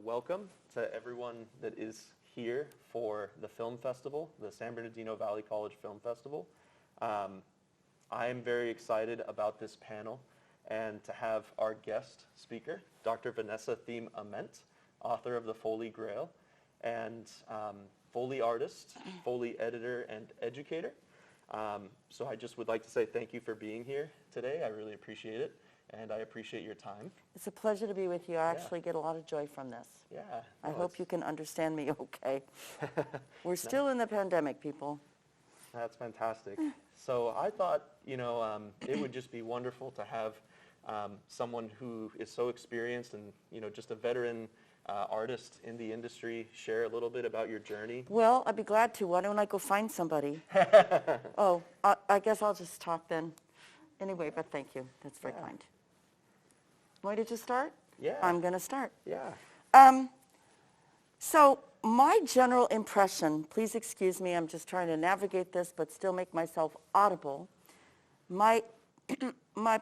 welcome to everyone that is here for the film festival, the San Bernardino Valley College Film Festival. I am very excited about this panel and to have our guest speaker, Dr. Vanessa Theme Ament, author of the Foley Grail, and Foley artist, Foley editor, and educator. So I just would like to say thank you for being here today. I really appreciate it, and I appreciate your time. It's a pleasure to be with you. I actually get a lot of joy from this. Yeah. I hope you can understand me okay. We're still in the pandemic, people. That's fantastic. So I thought, it would just be wonderful to have someone who is so experienced and, just a veteran artist in the industry share a little bit about your journey. Well, I'd be glad to. Why don't I go find somebody? I guess I'll just talk then. Anyway, but thank you. That's very kind. Want me to just start? Yeah. I'm going to start. Yeah. So my general impression, please excuse me, I'm just trying to navigate this but still make myself audible. My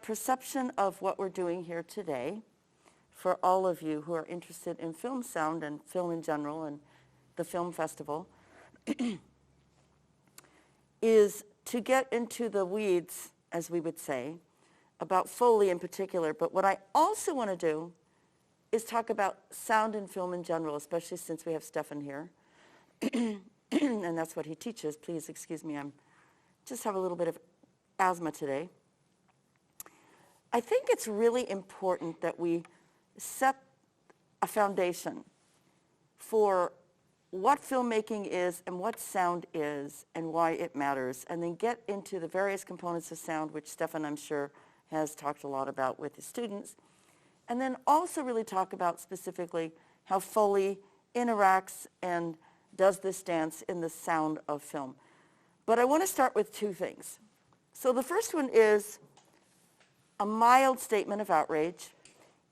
perception of what we're doing here today, for all of you who are interested in film sound and film in general and the film festival, is to get into the weeds, as we would say, about Foley in particular. But what I also want to do is talk about sound and film in general, especially since we have Stefan here. And that's what he teaches. Please excuse me, I'm just have a little bit of asthma today. I think it's really important that we set a foundation for what filmmaking is and what sound is and why it matters, and then get into the various components of sound, which Stefan, I'm sure, has talked a lot about with his students. And then also really talk about specifically how Foley interacts and does this dance in the sound of film. But I want to start with two things. So the first one is a mild statement of outrage.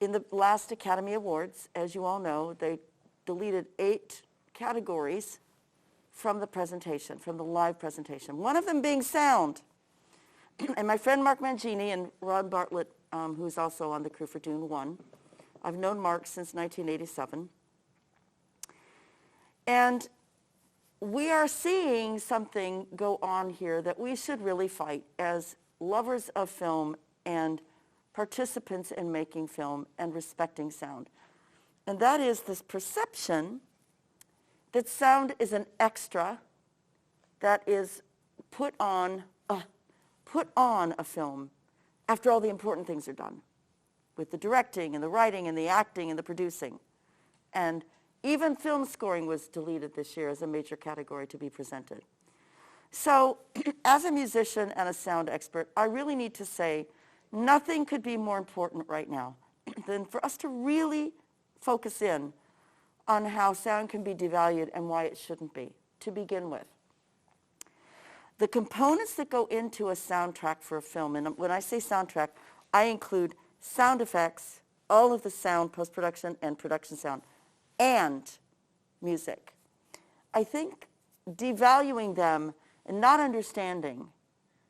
In the last Academy Awards, as you all know, they deleted 8 categories from the presentation, from the live presentation, one of them being sound. And my friend Mark Mangini and Ron Bartlett, who's also on the crew for Dune 1. I've known Mark since 1987. And we are seeing something go on here that we should really fight as lovers of film and participants in making film and respecting sound. And that is this perception that sound is an extra that is put on a film after all the important things are done, with the directing and the writing and the acting and the producing. And even film scoring was deleted this year as a major category to be presented. So as a musician and a sound expert, I really need to say nothing could be more important right now than for us to really focus in on how sound can be devalued and why it shouldn't be, to begin with. The components that go into a soundtrack for a film, and when I say soundtrack, I include sound effects, all of the sound, post-production and production sound, and music. I think devaluing them and not understanding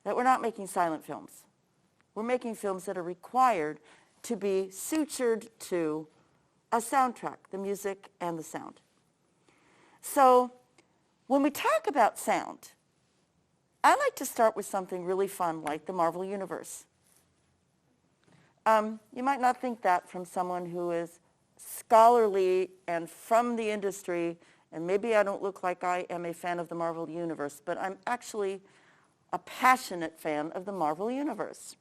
that we're not making silent films. We're making films that are required to be sutured to a soundtrack, the music and the sound. So when we talk about sound, I like to start with something really fun like the Marvel Universe. You might not think that from someone who is scholarly and from the industry, and maybe I don't look like I am a fan of the Marvel Universe, but I'm actually a passionate fan of the Marvel Universe.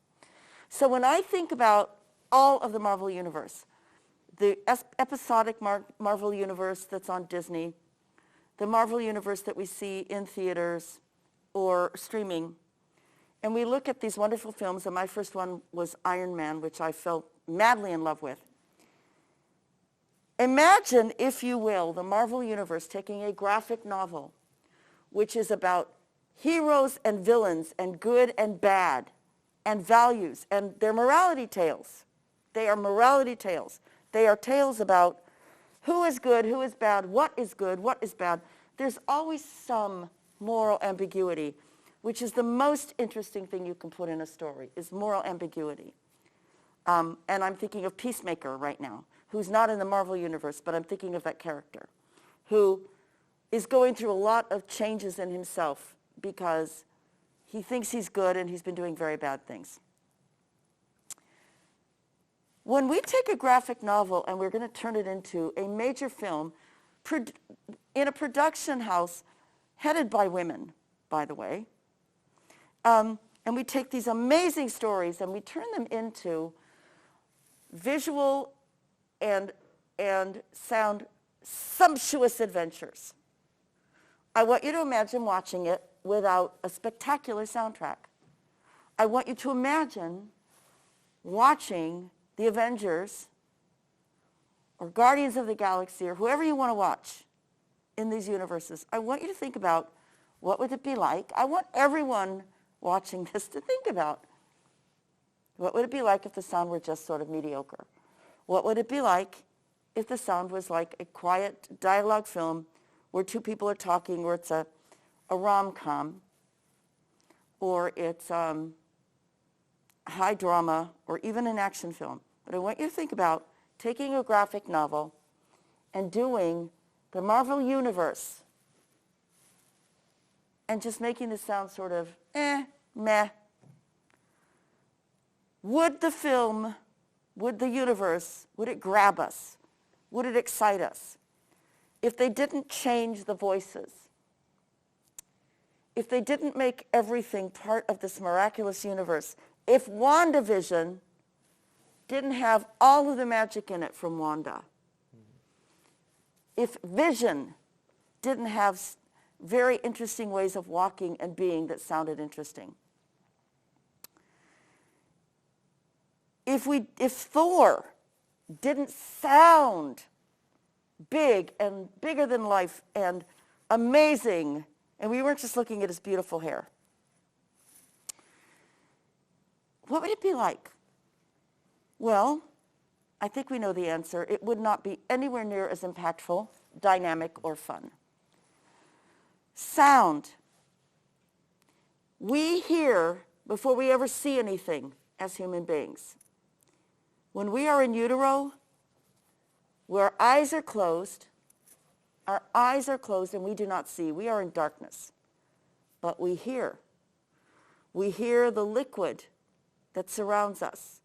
So when I think about all of the Marvel Universe, the episodic Marvel Universe that's on Disney, the Marvel Universe that we see in theaters or streaming, and we look at these wonderful films, and my first one was Iron Man, which I fell madly in love with. Imagine, if you will, the Marvel Universe taking a graphic novel, which is about heroes and villains and good and bad and values, and they're morality tales. They are morality tales. They are tales about who is good, who is bad, what is good, what is bad. There's always some moral ambiguity, which is the most interesting thing you can put in a story, is moral ambiguity. And I'm thinking of Peacemaker right now. who's not in the Marvel universe, but I'm thinking of that character, who is going through a lot of changes in himself because he thinks he's good and he's been doing very bad things. When we take a graphic novel and we're going to turn it into a major film in a production house headed by women, by the way, and we take these amazing stories and we turn them into visual and sound sumptuous adventures. I want you to imagine watching it without a spectacular soundtrack. I want you to imagine watching the Avengers or Guardians of the Galaxy or whoever you want to watch in these universes. I want you to think about what would it be like. I want everyone watching this to think about what would it be like if the sound were just sort of mediocre. What would it be like if the sound was like a quiet dialogue film where two people are talking, or it's a rom-com, or it's high drama, or even an action film. But I want you to think about taking a graphic novel and doing the Marvel Universe and just making the sound sort of meh. Would the film, would the universe, would it grab us? Would it excite us? If they didn't change the voices, if they didn't make everything part of this miraculous universe, if WandaVision didn't have all of the magic in it from Wanda, if Vision didn't have very interesting ways of walking and being that sounded interesting, if Thor didn't sound big and bigger than life and amazing, and we weren't just looking at his beautiful hair, what would it be like? Well, I think we know the answer. It would not be anywhere near as impactful, dynamic, or fun. Sound. We hear before we ever see anything as human beings. When we are in utero, where our eyes are closed and we do not see. We are in darkness. But we hear. We hear the liquid that surrounds us.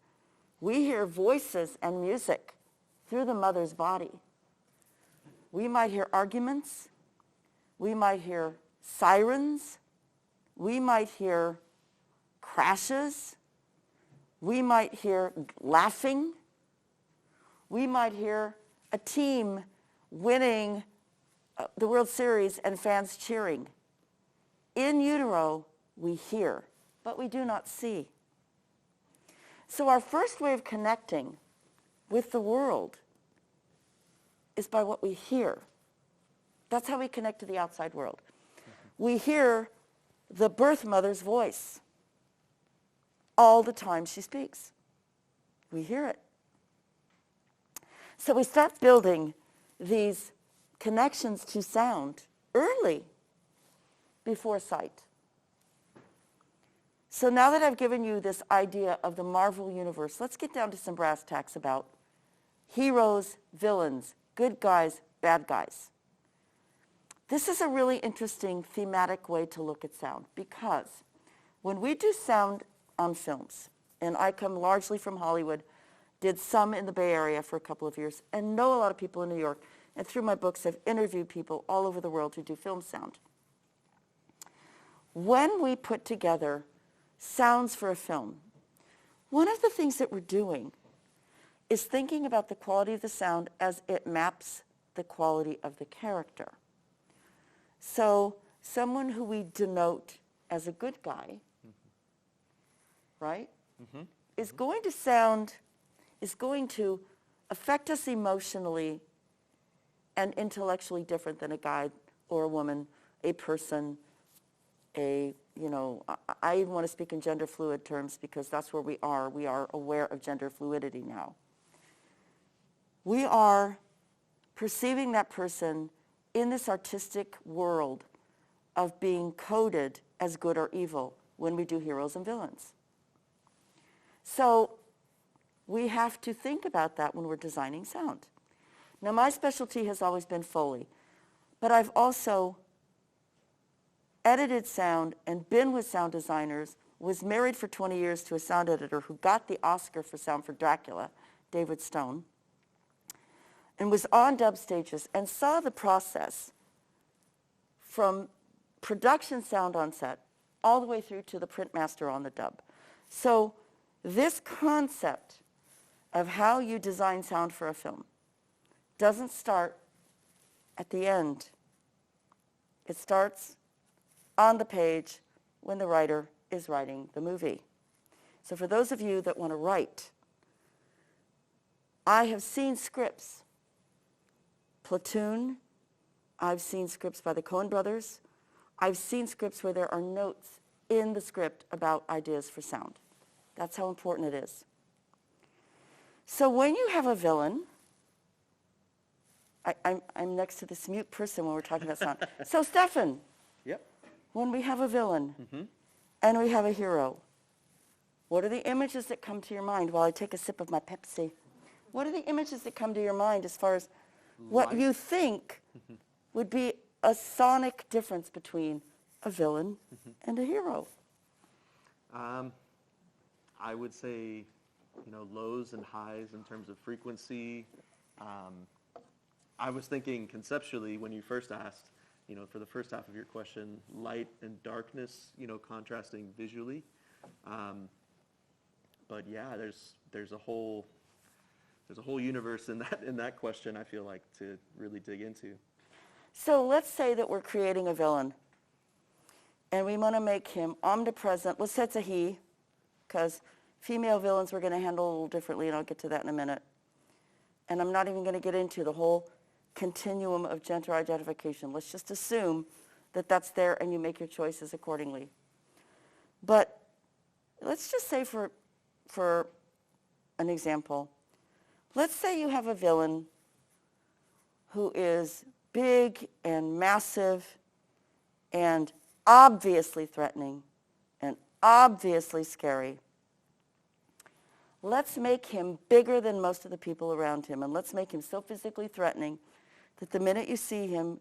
We hear voices and music through the mother's body. We might hear arguments. We might hear sirens. We might hear crashes. We might hear laughing. We might hear a team winning the World Series and fans cheering. In utero, we hear, but we do not see. So our first way of connecting with the world is by what we hear. That's how we connect to the outside world. We hear the birth mother's voice all the time she speaks. We hear it. So we start building these connections to sound early before sight. So now that I've given you this idea of the Marvel Universe, let's get down to some brass tacks about heroes, villains, good guys, bad guys. This is a really interesting thematic way to look at sound, because when we do sound on films, and I come largely from Hollywood, did some in the Bay Area for a couple of years, and know a lot of people in New York, and through my books I've interviewed people all over the world who do film sound. When we put together sounds for a film, one of the things that we're doing is thinking about the quality of the sound as it maps the quality of the character. So someone who we denote as a good guy, right, is going to affect us emotionally and intellectually different than a guy or a woman, a person, I even want to speak in gender fluid terms because that's where we are. We are aware of gender fluidity now. We are perceiving that person in this artistic world of being coded as good or evil when we do heroes and villains. So We have to think about that when we're designing sound. Now, my specialty has always been Foley, but I've also edited sound and been with sound designers, was married for 20 years to a sound editor who got the Oscar for sound for Dracula, David Stone, and was on dub stages and saw the process from production sound on set all the way through to the print master on the dub. So this concept of how you design sound for a film doesn't start at the end. It starts on the page when the writer is writing the movie. So for those of you that want to write, I have seen scripts. Platoon, I've seen scripts by the Coen brothers. I've seen scripts where there are notes in the script about ideas for sound. That's how important it is. So when you have a villain, I'm next to this mute person when we're talking about sound. So Stefan, Yep. when we have a villain and we have a hero, what are the images that come to your mind while I take a sip of my Pepsi? What are the images that come to your mind as far as what you think would be a sonic difference between a villain and a hero? I would say, lows and highs in terms of frequency. I was thinking conceptually when you first asked, for the first half of your question, light and darkness, contrasting visually. But yeah, there's a whole universe in that question, I feel like, to really dig into. So let's say that we're creating a villain and we want to make him omnipresent. Let's say it's a he, because female villains we're going to handle a little differently, and I'll get to that in a minute. And I'm not even going to get into the whole continuum of gender identification. Let's just assume that that's there and you make your choices accordingly. But let's just say for an example, let's say you have a villain who is big and massive and obviously threatening and obviously scary. Let's make him bigger than most of the people around him, and let's make him so physically threatening that the minute you see him,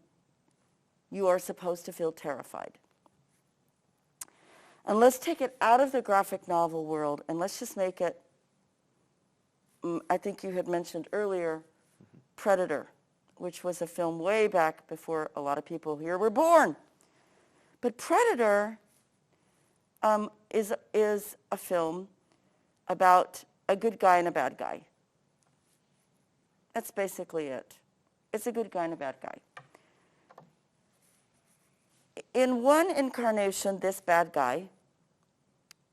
you are supposed to feel terrified. And let's take it out of the graphic novel world, and let's just make it, I think you had mentioned earlier, Predator, which was a film way back before a lot of people here were born. But Predator is a film about a good guy and a bad guy. That's basically it. It's a good guy and a bad guy. In one incarnation, this bad guy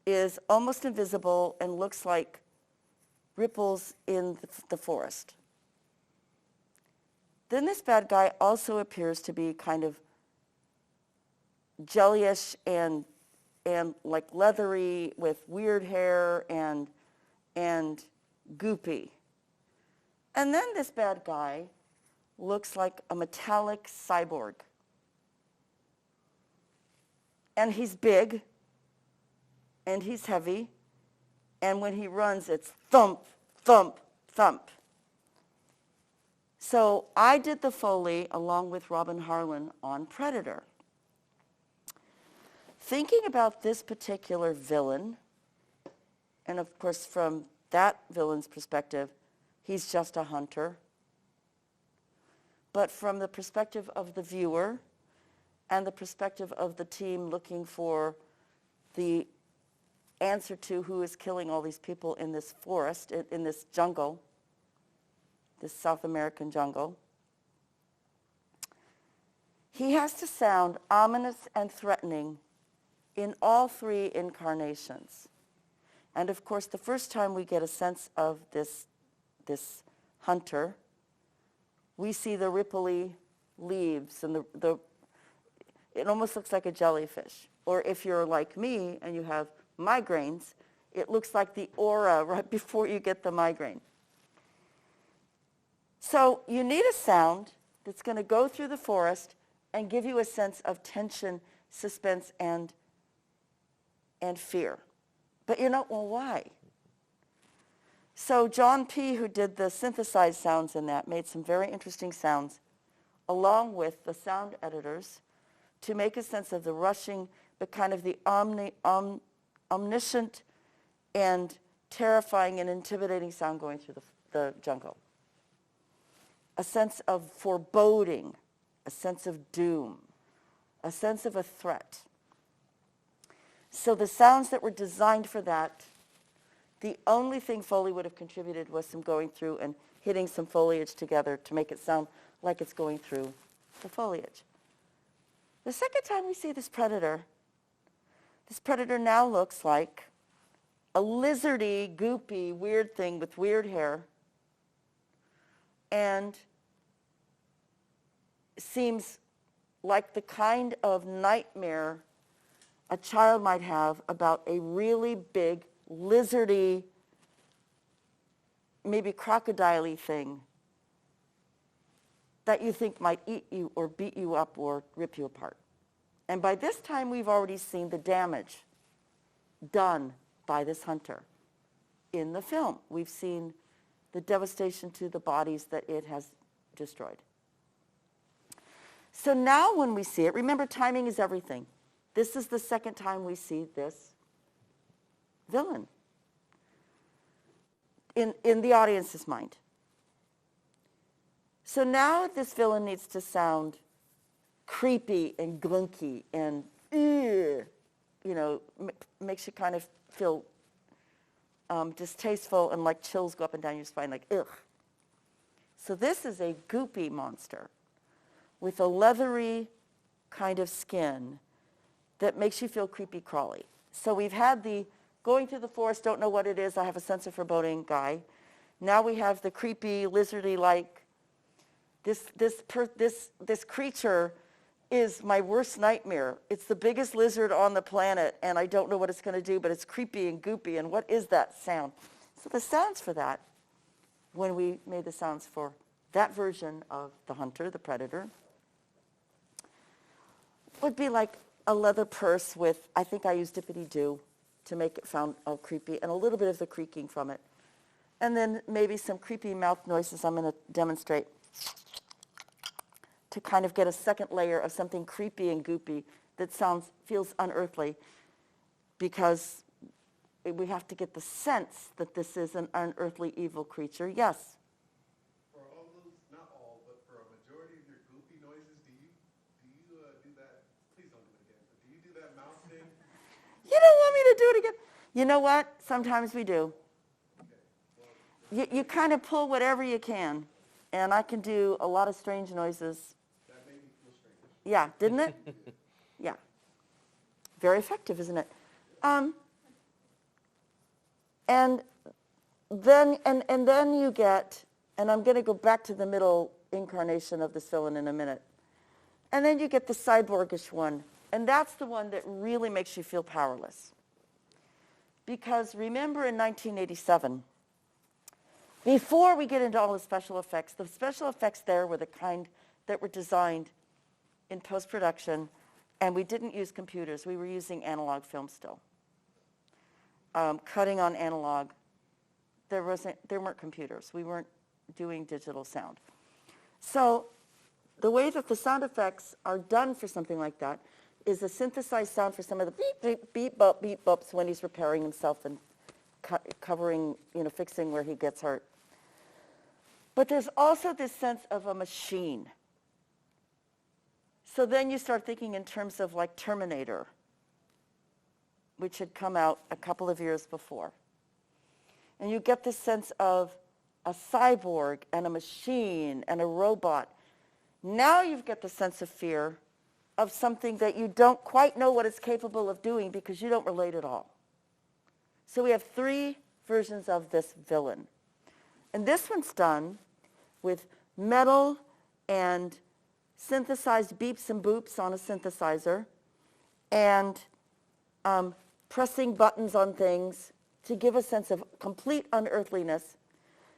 is almost invisible and looks like ripples in the forest. Then this bad guy also appears to be kind of jellyish and like leathery with weird hair and goopy. And then this bad guy looks like a metallic cyborg. And he's big, and he's heavy, and when he runs, it's thump, thump, thump. So I did the Foley along with Robin Harlan on Predator. Thinking about this particular villain, and of course from that villain's perspective, he's just a hunter. But from the perspective of the viewer and the perspective of the team looking for the answer to who is killing all these people in this forest, in this jungle, this South American jungle, he has to sound ominous and threatening in all three incarnations. And of course, the first time we get a sense of this hunter, we see the ripply leaves and it almost looks like a jellyfish. Or if you're like me and you have migraines, it looks like the aura right before you get the migraine. So you need a sound that's going to go through the forest and give you a sense of tension, suspense, and fear. But well, why? So John P., who did the synthesized sounds in that, made some very interesting sounds, along with the sound editors, to make a sense of the rushing, but kind of the omniscient and terrifying and intimidating sound going through the jungle. A sense of foreboding, a sense of doom, a sense of a threat. So the sounds that were designed for that, the only thing Foley would have contributed was some going through and hitting some foliage together to make it sound like it's going through the foliage. The second time we see this predator now looks like a lizardy, goopy, weird thing with weird hair, and seems like the kind of nightmare a child might have about a really big, lizardy, maybe crocodile-y thing that you think might eat you or beat you up or rip you apart. And by this time, we've already seen the damage done by this hunter in the film. We've seen the devastation to the bodies that it has destroyed. So now when we see it, remember, timing is everything. This is the second time we see this villain in the audience's mind. So now this villain needs to sound creepy and glunky and, makes you kind of feel distasteful, and like chills go up and down your spine, like, ugh. So this is a goopy monster with a leathery kind of skin that makes you feel creepy crawly. So we've had the going through the forest, don't know what it is, I have a sense of foreboding guy. Now we have the creepy, lizardy-like, this creature is my worst nightmare. It's the biggest lizard on the planet, and I don't know what it's going to do, but it's creepy and goopy, and what is that sound? So the sounds for that, when we made the sounds for that version of the hunter, the predator, would be like a leather purse with, I think I used dippity-doo to make it sound all creepy, and a little bit of the creaking from it. And then maybe some creepy mouth noises I'm going to demonstrate to kind of get a second layer of something creepy and goopy that feels unearthly, because we have to get the sense that this is an unearthly evil creature. Yes? For all those, not all, but for a majority of your goopy noises, do you do that? Please don't do it again. But do you do that mouth thing? You don't want me to do it again? You know what? Sometimes we do. Okay. Well, You kind of pull whatever you can, and I can do a lot of strange noises. that made me feel strange. Yeah, didn't it? Yeah. Very effective, isn't it? And then you get, and I'm going to go back to the middle incarnation of this villain in a minute, and then you get the cyborgish one, and that's the one that really makes you feel powerless. Because remember in 1987, before we get into all the special effects there were the kind that were designed in post-production, and we didn't use computers. We were using analog film still. Cutting on analog. There weren't computers. We weren't doing digital sound. So the way that the sound effects are done for something like that is a synthesized sound for some of the beep, beep, bops when he's repairing himself and covering, fixing where he gets hurt. But there's also this sense of a machine. So then you start thinking in terms of like Terminator, which had come out a couple of years before. And you get this sense of a cyborg and a machine and a robot. Now you've got the sense of fear of something that you don't quite know what it's capable of doing because you don't relate at all. So we have three versions of this villain. And this one's done with metal and synthesized beeps and boops on a synthesizer and pressing buttons on things to give a sense of complete unearthliness.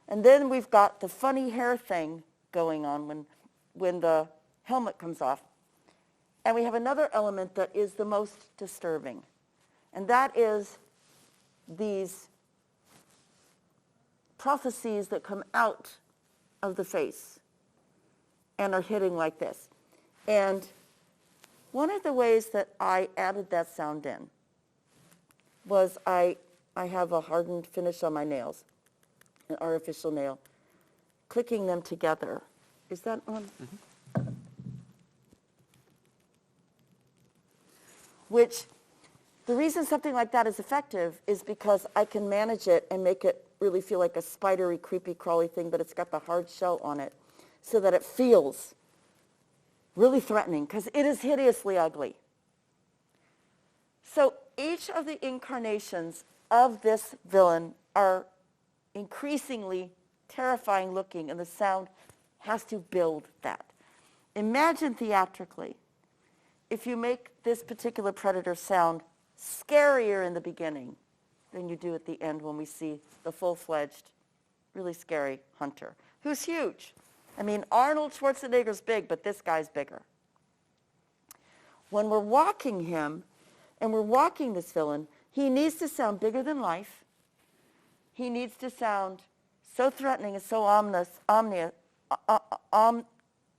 And then we've got the funny hair thing going on when the helmet comes off. And we have another element that is the most disturbing, and that is these prophecies that come out of the face and are hitting like this. And one of the ways that I added that sound in was I have a hardened finish on my nails, an artificial nail, clicking them together. Is that on? Mm-hmm. Which, the reason something like that is effective is because I can manage it and make it really feel like a spidery, creepy, crawly thing, but it's got the hard shell on it so that it feels really threatening, because it is hideously ugly. So each of the incarnations of this villain are increasingly terrifying looking, and the sound has to build that. Imagine theatrically, if you make this particular predator sound scarier in the beginning than you do at the end when we see the full-fledged, really scary hunter, who's huge. I mean, Arnold Schwarzenegger's big, but this guy's bigger. When we're walking him, and we're walking this villain, he needs to sound bigger than life. He needs to sound so threatening and so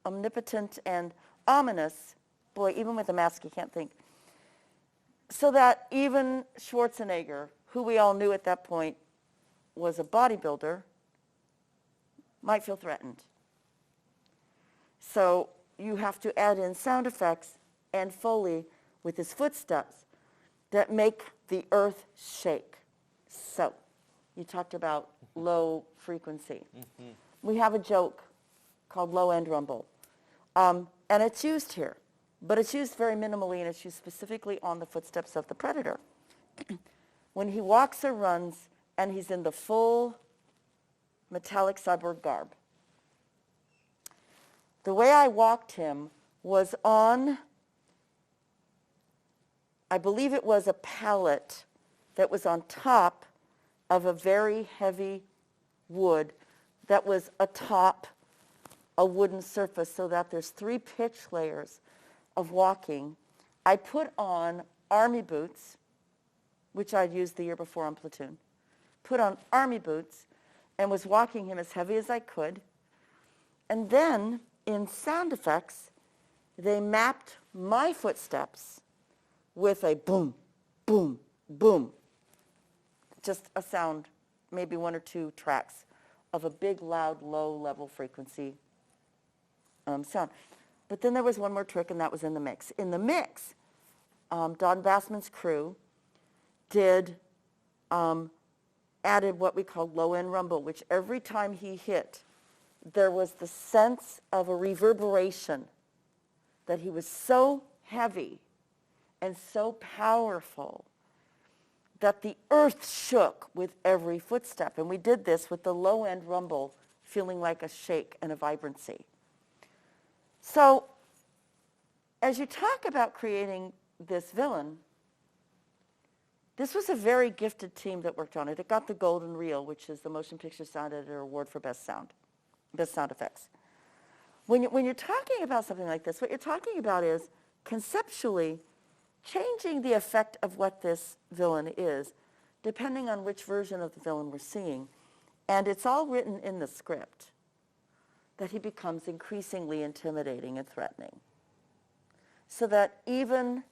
omnipotent and ominous. Boy, even with a mask, you can't think. So that even Schwarzenegger, who we all knew at that point was a bodybuilder, might feel threatened. So you have to add in sound effects and Foley with his footsteps that make the earth shake. So you talked about low frequency. Mm-hmm. We have a joke called low end rumble. And it's used here, but it's used very minimally, and it's used specifically on the footsteps of the predator. When he walks or runs and he's in the full metallic cyborg garb. The way I walked him was on, I believe it was a pallet that was on top of a very heavy wood that was atop a wooden surface, so that there's 3 pitch layers of walking. I put on army boots, which I'd used the year before on Platoon, put on army boots and was walking him as heavy as I could. And then in sound effects, they mapped my footsteps with a boom, boom, boom. Just a sound, maybe 1 or 2 tracks of a big, loud, low-level frequency sound. But then there was one more trick, and that was in the mix. In the mix, Don Bassman's crew added what we called low-end rumble, which every time he hit, there was the sense of a reverberation, that he was so heavy and so powerful that the earth shook with every footstep. And we did this with the low-end rumble feeling like a shake and a vibrancy. So as you talk about creating this villain, this was a very gifted team that worked on it. It got the Golden Reel, which is the Motion Picture Sound Editor Award for Best Sound Effects. When you're talking about something like this, what you're talking about is conceptually changing the effect of what this villain is, depending on which version of the villain we're seeing. And it's all written in the script, that he becomes increasingly intimidating and threatening. So that even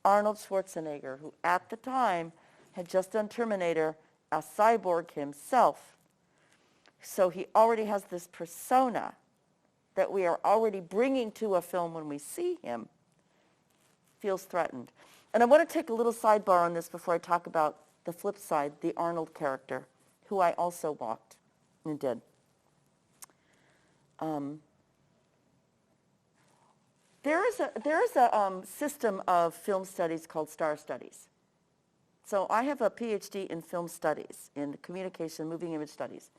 Arnold Schwarzenegger, who at the time had just done Terminator, a cyborg himself, so he already has this persona that we are already bringing to a film when we see him, feels threatened. And I want to take a little sidebar on this before I talk about the flip side, the Arnold character, who I also walked and did. There is a system of film studies called STAR studies. So I have a PhD in film studies, in communication, moving image studies,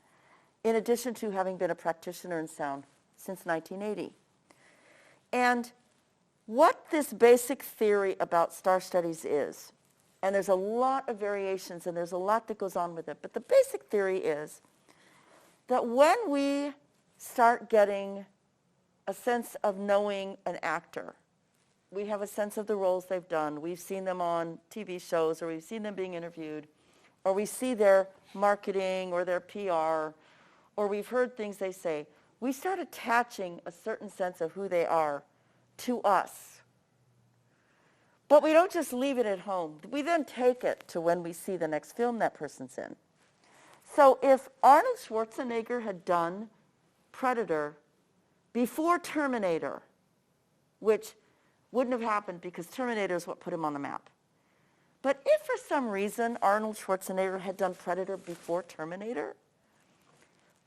in addition to having been a practitioner in sound since 1980. And what this basic theory about STAR studies is, and there's a lot of variations and there's a lot that goes on with it, but the basic theory is that when we start getting a sense of knowing an actor, we have a sense of the roles they've done. We've seen them on TV shows, or we've seen them being interviewed, or we see their marketing or their PR, or we've heard things they say, we start attaching a certain sense of who they are to us. But we don't just leave it at home. We then take it to when we see the next film that person's in. So if Arnold Schwarzenegger had done Predator before Terminator, which wouldn't have happened because Terminator is what put him on the map. But if for some reason Arnold Schwarzenegger had done Predator before Terminator,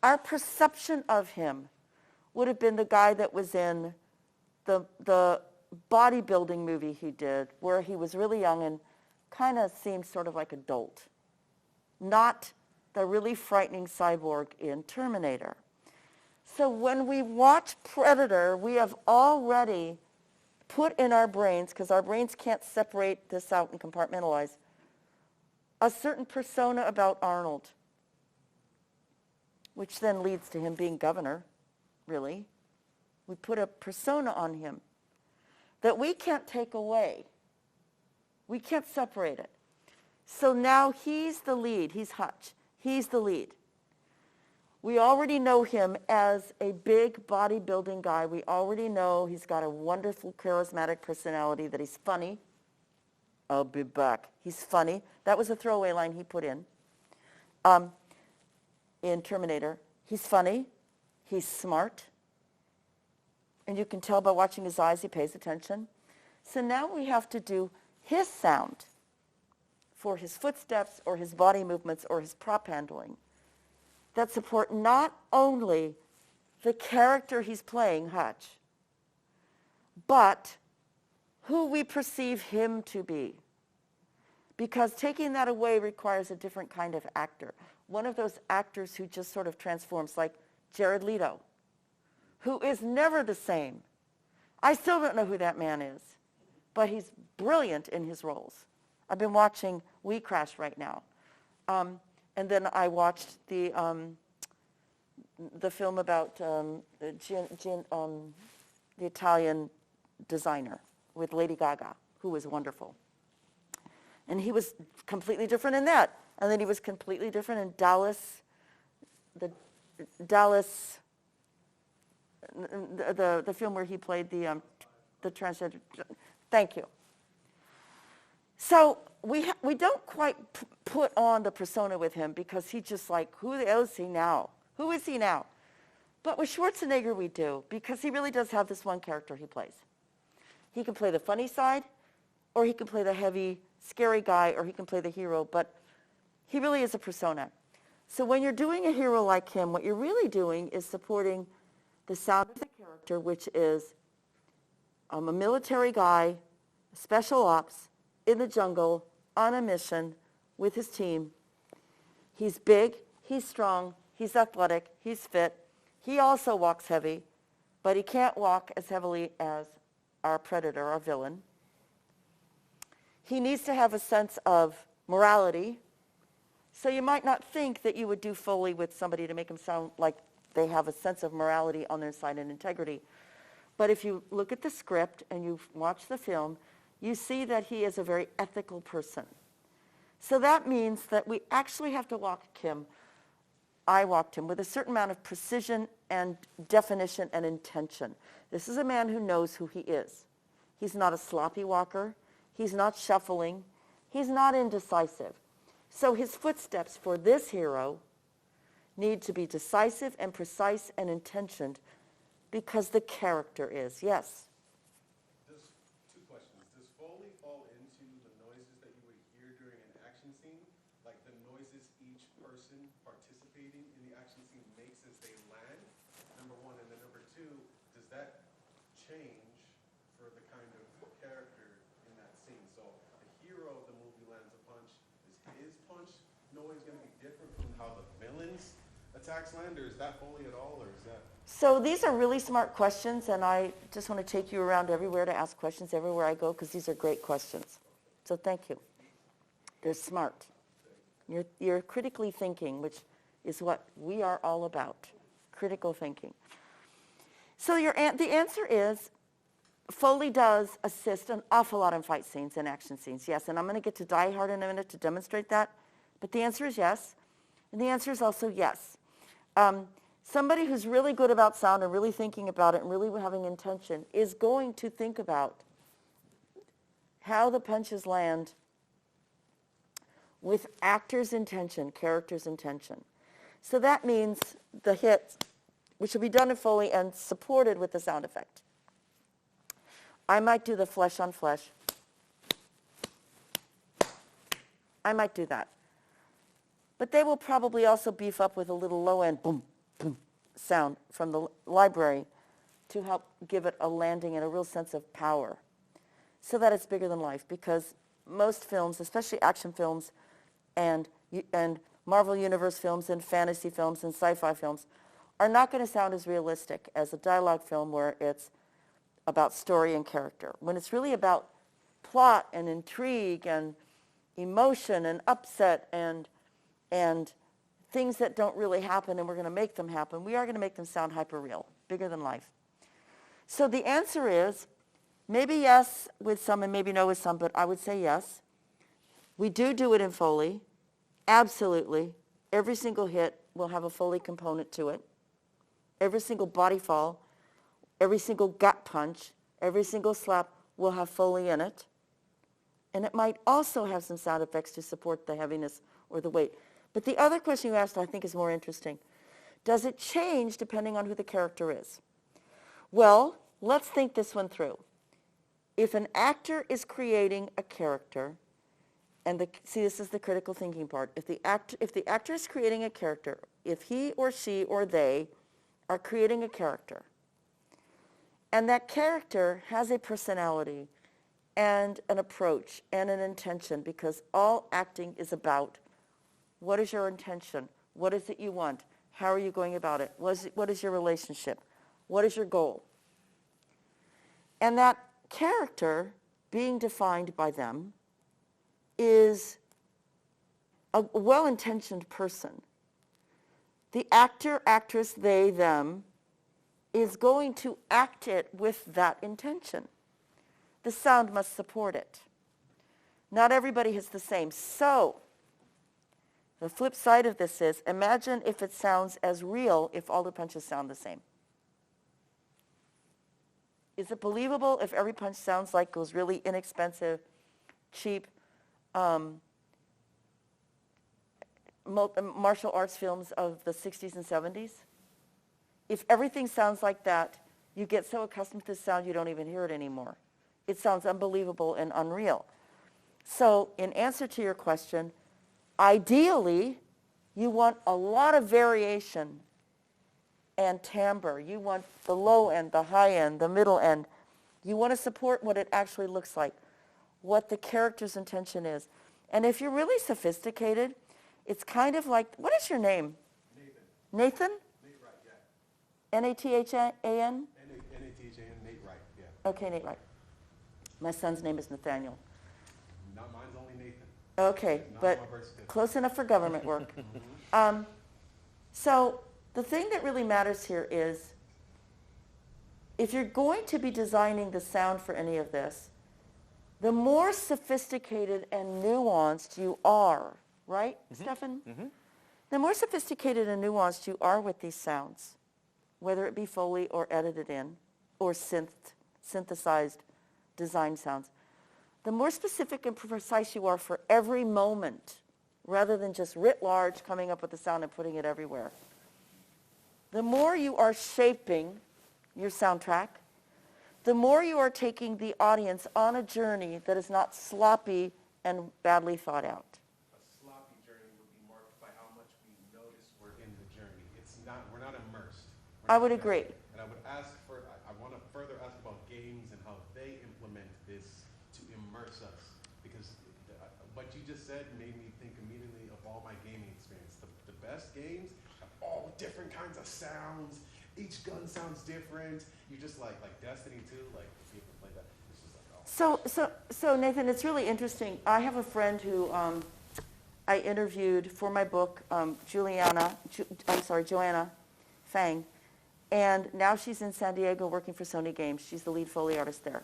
our perception of him would have been the guy that was in the bodybuilding movie he did, where he was really young and kind of seemed sort of like a dolt, not the really frightening cyborg in Terminator. So when we watch Predator, we have already put in our brains, because our brains can't separate this out and compartmentalize, a certain persona about Arnold, which then leads to him being governor, really. We put a persona on him that we can't take away. We can't separate it. So now he's the lead. He's Hutch. He's the lead. We already know him as a big bodybuilding guy. We already know he's got a wonderful, charismatic personality, that he's funny. I'll be back. He's funny. That was a throwaway line he put in Terminator. He's funny. He's smart. And you can tell by watching his eyes, he pays attention. So now we have to do his sound for his footsteps or his body movements or his prop handling that support not only the character he's playing, Hutch, but who we perceive him to be. Because taking that away requires a different kind of actor. One of those actors who just sort of transforms, like Jared Leto, who is never the same. I still don't know who that man is, but he's brilliant in his roles. I've been watching We Crash right now. And then I watched the film about the Italian designer with Lady Gaga, who was wonderful. And he was completely different in that. And then he was completely different in Dallas, the film where he played the transgender. Thank you. So we don't quite put on the persona with him because he's just like, who is he now? Who is he now? But with Schwarzenegger we do, because he really does have this one character he plays. He can play the funny side, or he can play the heavy, scary guy, or he can play the hero, but he really is a persona. So when you're doing a hero like him, what you're really doing is supporting the sound of the character, which is a military guy, special ops, in the jungle, on a mission, with his team. He's big, he's strong, he's athletic, he's fit. He also walks heavy, but he can't walk as heavily as our predator, our villain. He needs to have a sense of morality. So you might not think that you would do Foley with somebody to make them sound like they have a sense of morality on their side and integrity. But if you look at the script and you watch the film, you see that he is a very ethical person. So that means that we actually have to walk him, I walked him, with a certain amount of precision and definition and intention. This is a man who knows who he is. He's not a sloppy walker. He's not shuffling. He's not indecisive. So his footsteps for this hero need to be decisive and precise and intentioned because the character is. Yes? Two questions. Does Foley fall into the noises that you would hear during an action scene? Like the noises each person participating in the action scene makes as they land? Number one. And then number two, does that change for the kind of character in that scene? So the hero of the movie lands a punch. Is his punch noise going to be different from how the villain's attacks land, or is that Foley at all, or is that? So these are really smart questions, and I just want to take you around everywhere to ask questions everywhere I go because these are great questions. So thank you. They're smart. You're critically thinking, which is what we are all about, critical thinking. So the answer is Foley does assist an awful lot in fight scenes and action scenes, yes. And I'm going to get to Die Hard in a minute to demonstrate that. But the answer is yes. And the answer is also yes. Somebody who's really good about sound and really thinking about it and really having intention is going to think about how the punches land with actors' intention, characters' intention. So that means the hits, which will be done in Foley and supported with the sound effect. I might do the flesh on flesh. I might do that. But they will probably also beef up with a little low-end boom, boom sound from the library to help give it a landing and a real sense of power so that it's bigger than life, because most films, especially action films and Marvel Universe films and fantasy films and sci-fi films, are not going to sound as realistic as a dialogue film where it's about story and character. When it's really about plot and intrigue and emotion and upset and things that don't really happen and we're going to make them happen, we are going to make them sound hyper-real, bigger than life. So the answer is maybe yes with some and maybe no with some, but I would say yes. We do it in Foley. Absolutely. Every single hit will have a Foley component to it. Every single body fall, every single gut punch, every single slap will have Foley in it. And it might also have some sound effects to support the heaviness or the weight. But the other question you asked I think is more interesting. Does it change depending on who the character is? Well, let's think this one through. If an actor is creating a character, and see, this is the critical thinking part. If the actor is creating a character, if he or she or they are creating a character, and that character has a personality and an approach and an intention, because all acting is about what is your intention? What is it you want? How are you going about it? What is your relationship? What is your goal? And that character being defined by them is a well-intentioned person. The actor, actress, they, them, is going to act it with that intention. The sound must support it. Not everybody is the same. So the flip side of this is, imagine if it sounds as real if all the punches sound the same. Is it believable if every punch sounds like those really inexpensive, cheap martial arts films of the 60s and 70s? If everything sounds like that, you get so accustomed to the sound you don't even hear it anymore. It sounds unbelievable and unreal. So in answer to your question, ideally, you want a lot of variation and timbre. You want the low end, the high end, the middle end. You want to support what it actually looks like, what the character's intention is. And if you're really sophisticated, it's kind of like, what is your name? Nathan. Nathan? Nate Wright, yeah. N-A-T-H-A-N? N-A-T-H-A-N, Nate Wright, yeah. Okay, Nate Wright. My son's name is Nathaniel. Not mine's only Nathan. Okay, Not but my birth certificate. close enough for government work. So the thing that really matters here is, if you're going to be designing the sound for any of this, the more sophisticated and nuanced you are, right, Stefan? The more sophisticated and nuanced you are with these sounds, whether it be Foley or edited in or synthesized design sounds, the more specific and precise you are for every moment, rather than just writ large coming up with the sound and putting it everywhere, the more you are shaping your soundtrack, the more you are taking the audience on a journey that is not sloppy and badly thought out. A sloppy journey would be marked by how much we notice we're in the journey. We're not immersed. I would agree. And I would ask I want to further ask about games and how they implement this to immerse us. Because what you just said made me think immediately of all my gaming experience. The best games have all different kinds of sounds. Each gun sounds different. You just like Destiny 2, like people play that. It's just like, oh. So Nathan, it's really interesting. I have a friend who I interviewed for my book, Joanna Fang, and now she's in San Diego working for Sony Games. She's the lead Foley artist there.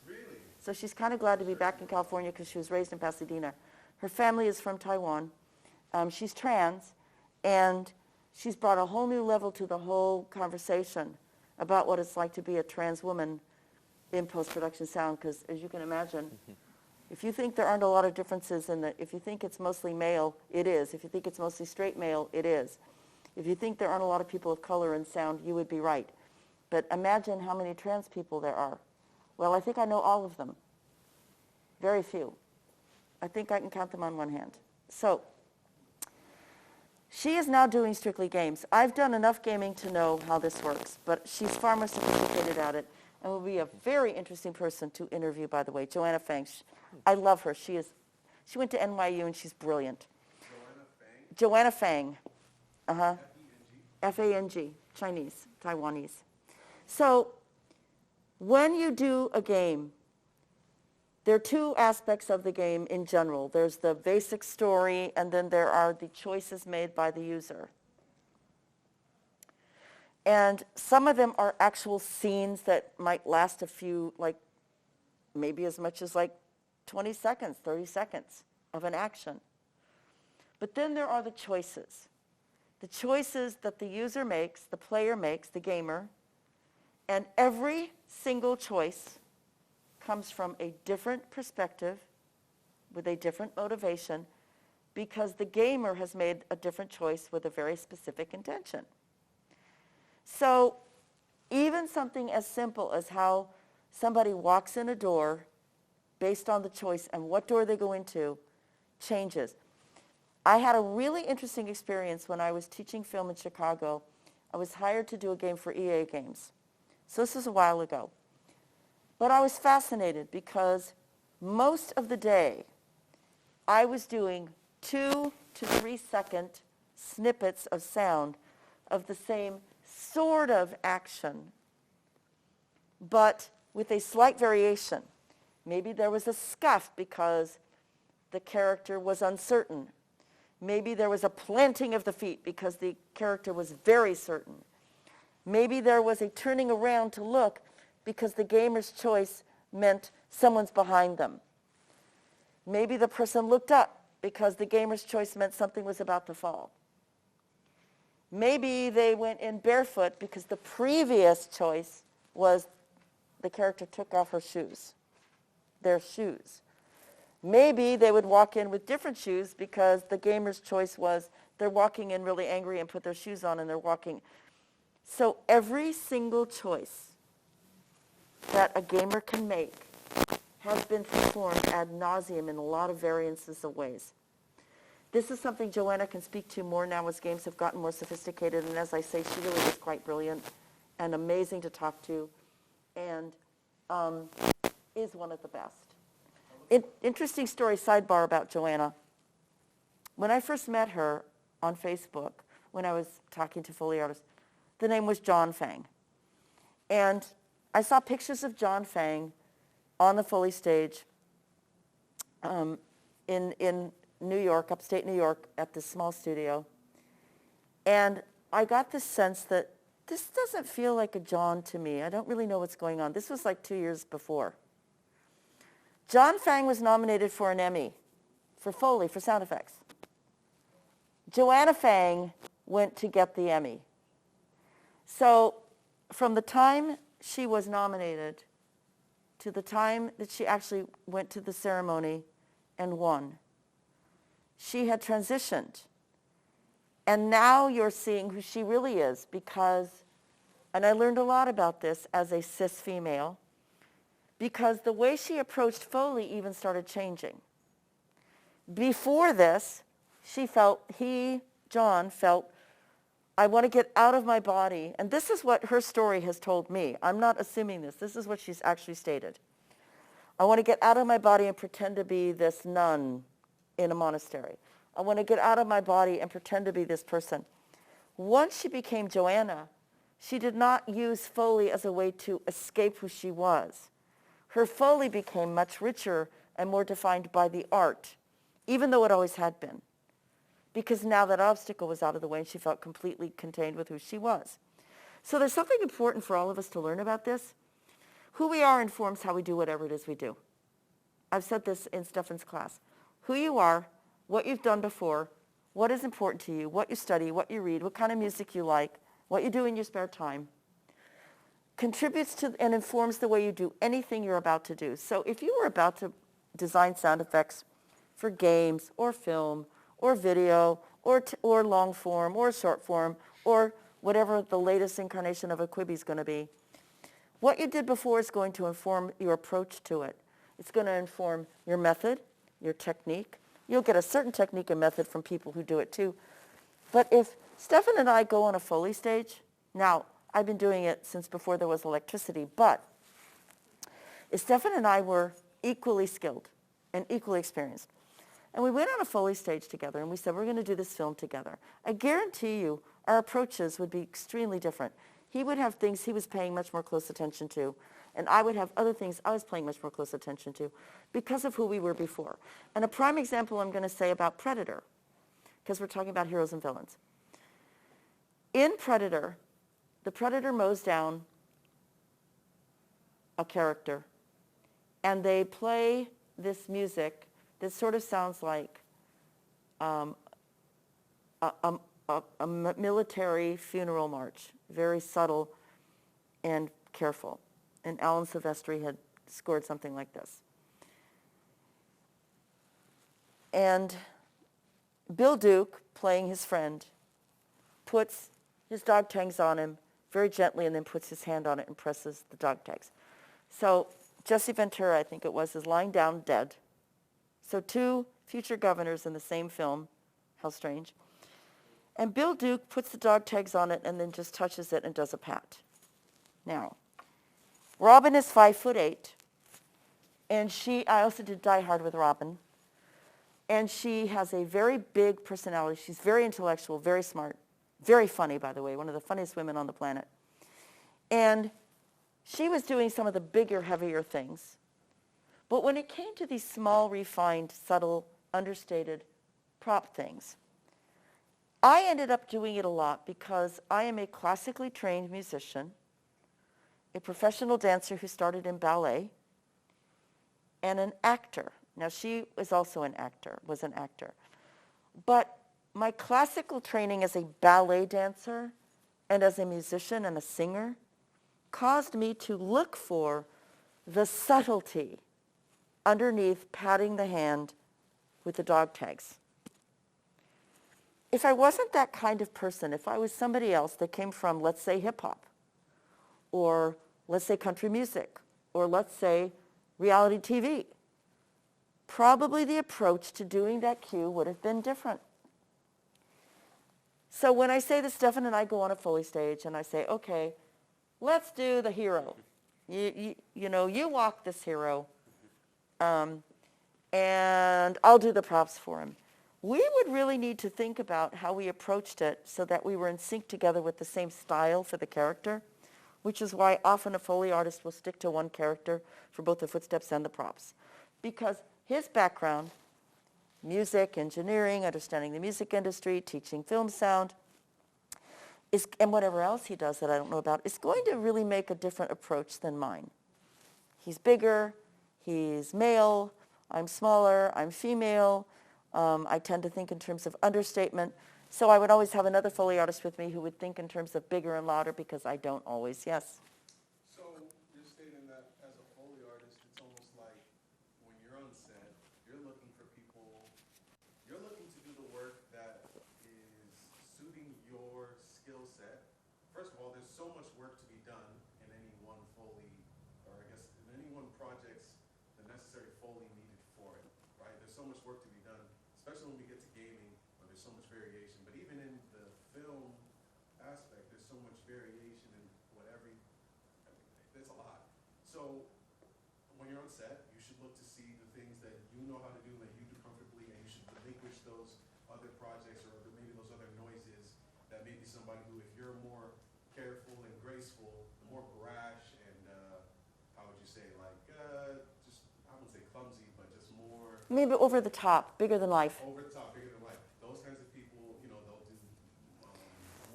Really? So she's kind of glad to be back in California because she was raised in Pasadena. Her family is from Taiwan. She's trans, and She's brought a whole new level to the whole conversation about what it's like to be a trans woman in post-production sound, because as you can imagine, if you think there aren't a lot of differences if you think it's mostly male, it is. If you think it's mostly straight male, it is. If you think there aren't a lot of people of color in sound, you would be right. But imagine how many trans people there are. Well, I think I know all of them. Very few. I think I can count them on one hand. So she is now doing Strictly Games. I've done enough gaming to know how this works, but she's far more sophisticated at it and will be a very interesting person to interview, by the way. Joanna Fang. I love her. She went to NYU and she's brilliant. Joanna Fang. Uh-huh. F-A-N-G. Chinese, Taiwanese. So when you do a game, there are two aspects of the game in general. There's the basic story, and then there are the choices made by the user. And some of them are actual scenes that might last a few, like maybe as much as like 20 seconds, 30 seconds of an action. But then there are the choices. The choices that the user makes, the player makes, the gamer, and every single choice comes from a different perspective with a different motivation because the gamer has made a different choice with a very specific intention. So even something as simple as how somebody walks in a door based on the choice and what door they go into changes. I had a really interesting experience when I was teaching film in Chicago. I was hired to do a game for EA Games. So this was a while ago. But I was fascinated because most of the day I was doing 2 to 3 second snippets of sound of the same sort of action, but with a slight variation. Maybe there was a scuff because the character was uncertain. Maybe there was a planting of the feet because the character was very certain. Maybe there was a turning around to look because the gamer's choice meant someone's behind them. Maybe the person looked up because the gamer's choice meant something was about to fall. Maybe they went in barefoot because the previous choice was the character took off her shoes, their shoes. Maybe they would walk in with different shoes because the gamer's choice was they're walking in really angry and put their shoes on and they're walking. So every single choice that a gamer can make has been performed ad nauseum in a lot of variances of ways. This is something Joanna can speak to more now as games have gotten more sophisticated, and as I say, she really is quite brilliant and amazing to talk to, and is one of the best. Interesting story, sidebar about Joanna. When I first met her on Facebook, when I was talking to Foley artists, the name was John Fang. And I saw pictures of John Fang on the Foley stage in New York, upstate New York, at this small studio. And I got the sense that this doesn't feel like a John to me. I don't really know what's going on. This was like 2 years before. John Fang was nominated for an Emmy for Foley, for sound effects. Joanna Fang went to get the Emmy. So from the time she was nominated to the time that she actually went to the ceremony and won, she had transitioned. And now you're seeing who she really is because, and I learned a lot about this as a cis female, because the way she approached Foley even started changing. Before this, John felt, I want to get out of my body. And this is what her story has told me. I'm not assuming this. This is what she's actually stated. I want to get out of my body and pretend to be this nun in a monastery. I want to get out of my body and pretend to be this person. Once she became Joanna, she did not use Foley as a way to escape who she was. Her Foley became much richer and more defined by the art, even though it always had been, because now that obstacle was out of the way and she felt completely contained with who she was. So there's something important for all of us to learn about this. Who we are informs how we do whatever it is we do. I've said this in Stefan's class. Who you are, what you've done before, what is important to you, what you study, what you read, what kind of music you like, what you do in your spare time, contributes to and informs the way you do anything you're about to do. So if you were about to design sound effects for games or film or video or long form or short form or whatever the latest incarnation of a Quibi is going to be, what you did before is going to inform your approach to it. It's going to inform your method, your technique. You'll get a certain technique and method from people who do it too. But if Stefan and I go on a Foley stage, now I've been doing it since before there was electricity, but if Stefan and I were equally skilled and equally experienced, and we went on a Foley stage together and we said, we're going to do this film together, I guarantee you our approaches would be extremely different. He would have things he was paying much more close attention to, and I would have other things I was paying much more close attention to because of who we were before. And a prime example I'm going to say about Predator, because we're talking about heroes and villains. In Predator, the Predator mows down a character, and they play this music that sort of sounds like a military funeral march, very subtle and careful. And Alan Silvestri had scored something like this. And Bill Duke, playing his friend, puts his dog tags on him very gently and then puts his hand on it and presses the dog tags. So Jesse Ventura, I think it was, is lying down dead. So two future governors in the same film, how strange. And Bill Duke puts the dog tags on it and then just touches it and does a pat. Now, Robin is 5'8", and I also did Die Hard with Robin, and she has a very big personality. She's very intellectual, very smart, very funny, by the way, one of the funniest women on the planet. And she was doing some of the bigger, heavier things. But when it came to these small, refined, subtle, understated prop things, I ended up doing it a lot because I am a classically trained musician, a professional dancer who started in ballet, and an actor. Now, she was also an actor, But my classical training as a ballet dancer and as a musician and a singer caused me to look for the subtlety underneath patting the hand with the dog tags. If I wasn't that kind of person, if I was somebody else that came from, let's say, hip-hop, or let's say country music, or let's say reality TV, probably the approach to doing that cue would have been different. So when I say that Stefan and I go on a Foley stage and I say, okay, let's do the hero. You walk this hero, and I'll do the props for him. We would really need to think about how we approached it so that we were in sync together with the same style for the character, which is why often a Foley artist will stick to one character for both the footsteps and the props. Because his background, music, engineering, understanding the music industry, teaching film sound, and whatever else he does that I don't know about, is going to really make a different approach than mine. He's bigger, he's male, I'm smaller, I'm female. I tend to think in terms of understatement. So I would always have another Foley artist with me who would think in terms of bigger and louder because I don't always, yes. So you're stating that as a Foley artist, it's almost like when you're on set, you're looking for people, you're looking to do the work that is suiting your skill set. First of all, there's so much work to be done in any one Foley, or I guess in any one project's the necessary Foley needed for it, right? There's so much work to be done, especially when we get to gaming, where there's so much variation. But even in the film aspect, there's so much variation in there's a lot. So when you're on set, you should look to see the things that you know how to do, that you do comfortably, and you should relinquish those other projects or maybe those other noises that maybe somebody who, if you're more careful and graceful, more brash and, how would you say, like, just, I wouldn't say clumsy, but just more... Maybe over the top, bigger than life. Over the top, bigger than life. Those kinds of people, they'll do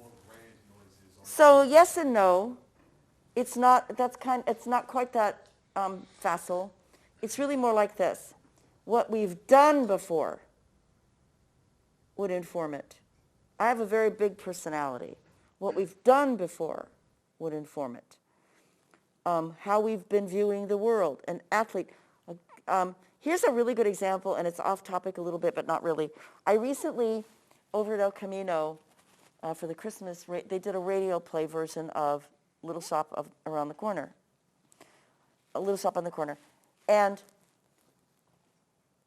more grand noises. So yes and no. It's not quite that facile. It's really more like this. What we've done before would inform it. I have a very big personality. What we've done before would inform it. How we've been viewing the world. An athlete. Here's a really good example, and it's off topic a little bit, but not really. I recently, over at El Camino, for the Christmas, they did a radio play version of Little Shop Around the Corner. A Little Shop on the Corner. And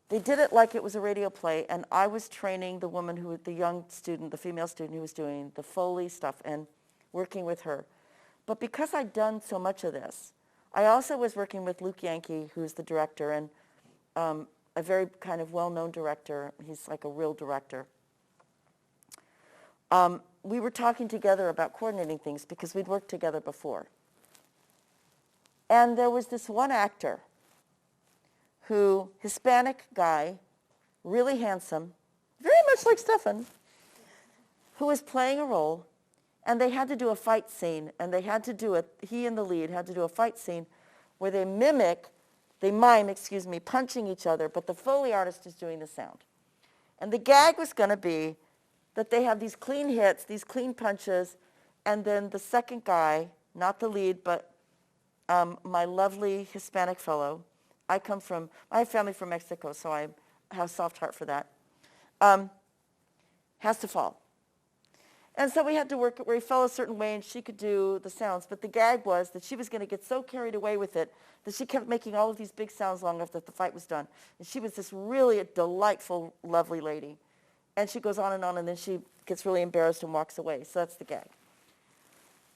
they did it like it was a radio play, and I was training the woman the young student, the female student who was doing the Foley stuff and working with her. But because I'd done so much of this, I also was working with Luke Yankee, who's the director, and a very kind of well-known director. He's like a real director. We were talking together about coordinating things because we'd worked together before. And there was this one actor Hispanic guy, really handsome, very much like Stefan, who was playing a role, and they had to do a fight scene, and he and the lead had to do a fight scene where they mime, punching each other, but the Foley artist is doing the sound. And the gag was going to be that they have these clean hits, these clean punches, and then the second guy, not the lead, but my lovely Hispanic fellow, I have family from Mexico, so I have a soft heart for that, has to fall. And so we had to work it where he fell a certain way and she could do the sounds. But the gag was that she was going to get so carried away with it that she kept making all of these big sounds long after the fight was done. And she was this really delightful, lovely lady. And she goes on, and then she gets really embarrassed and walks away. So that's the gag.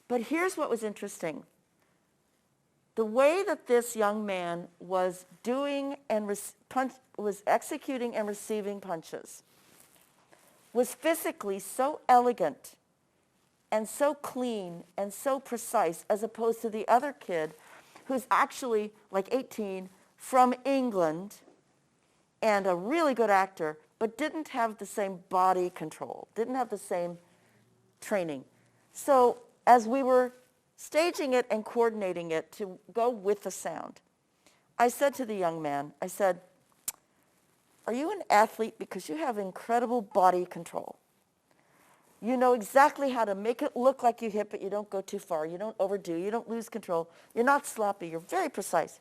But here's what was interesting. The way that this young man was doing and was executing and receiving punches was physically so elegant and so clean and so precise, as opposed to the other kid who's actually like 18 from England and a really good actor, but didn't have the same body control, didn't have the same training. So as we were staging it and coordinating it to go with the sound, I said to the young man, I said, "Are you an athlete? Because you have incredible body control. You know exactly how to make it look like you hit, but you don't go too far. You don't overdo. You don't lose control. You're not sloppy. You're very precise."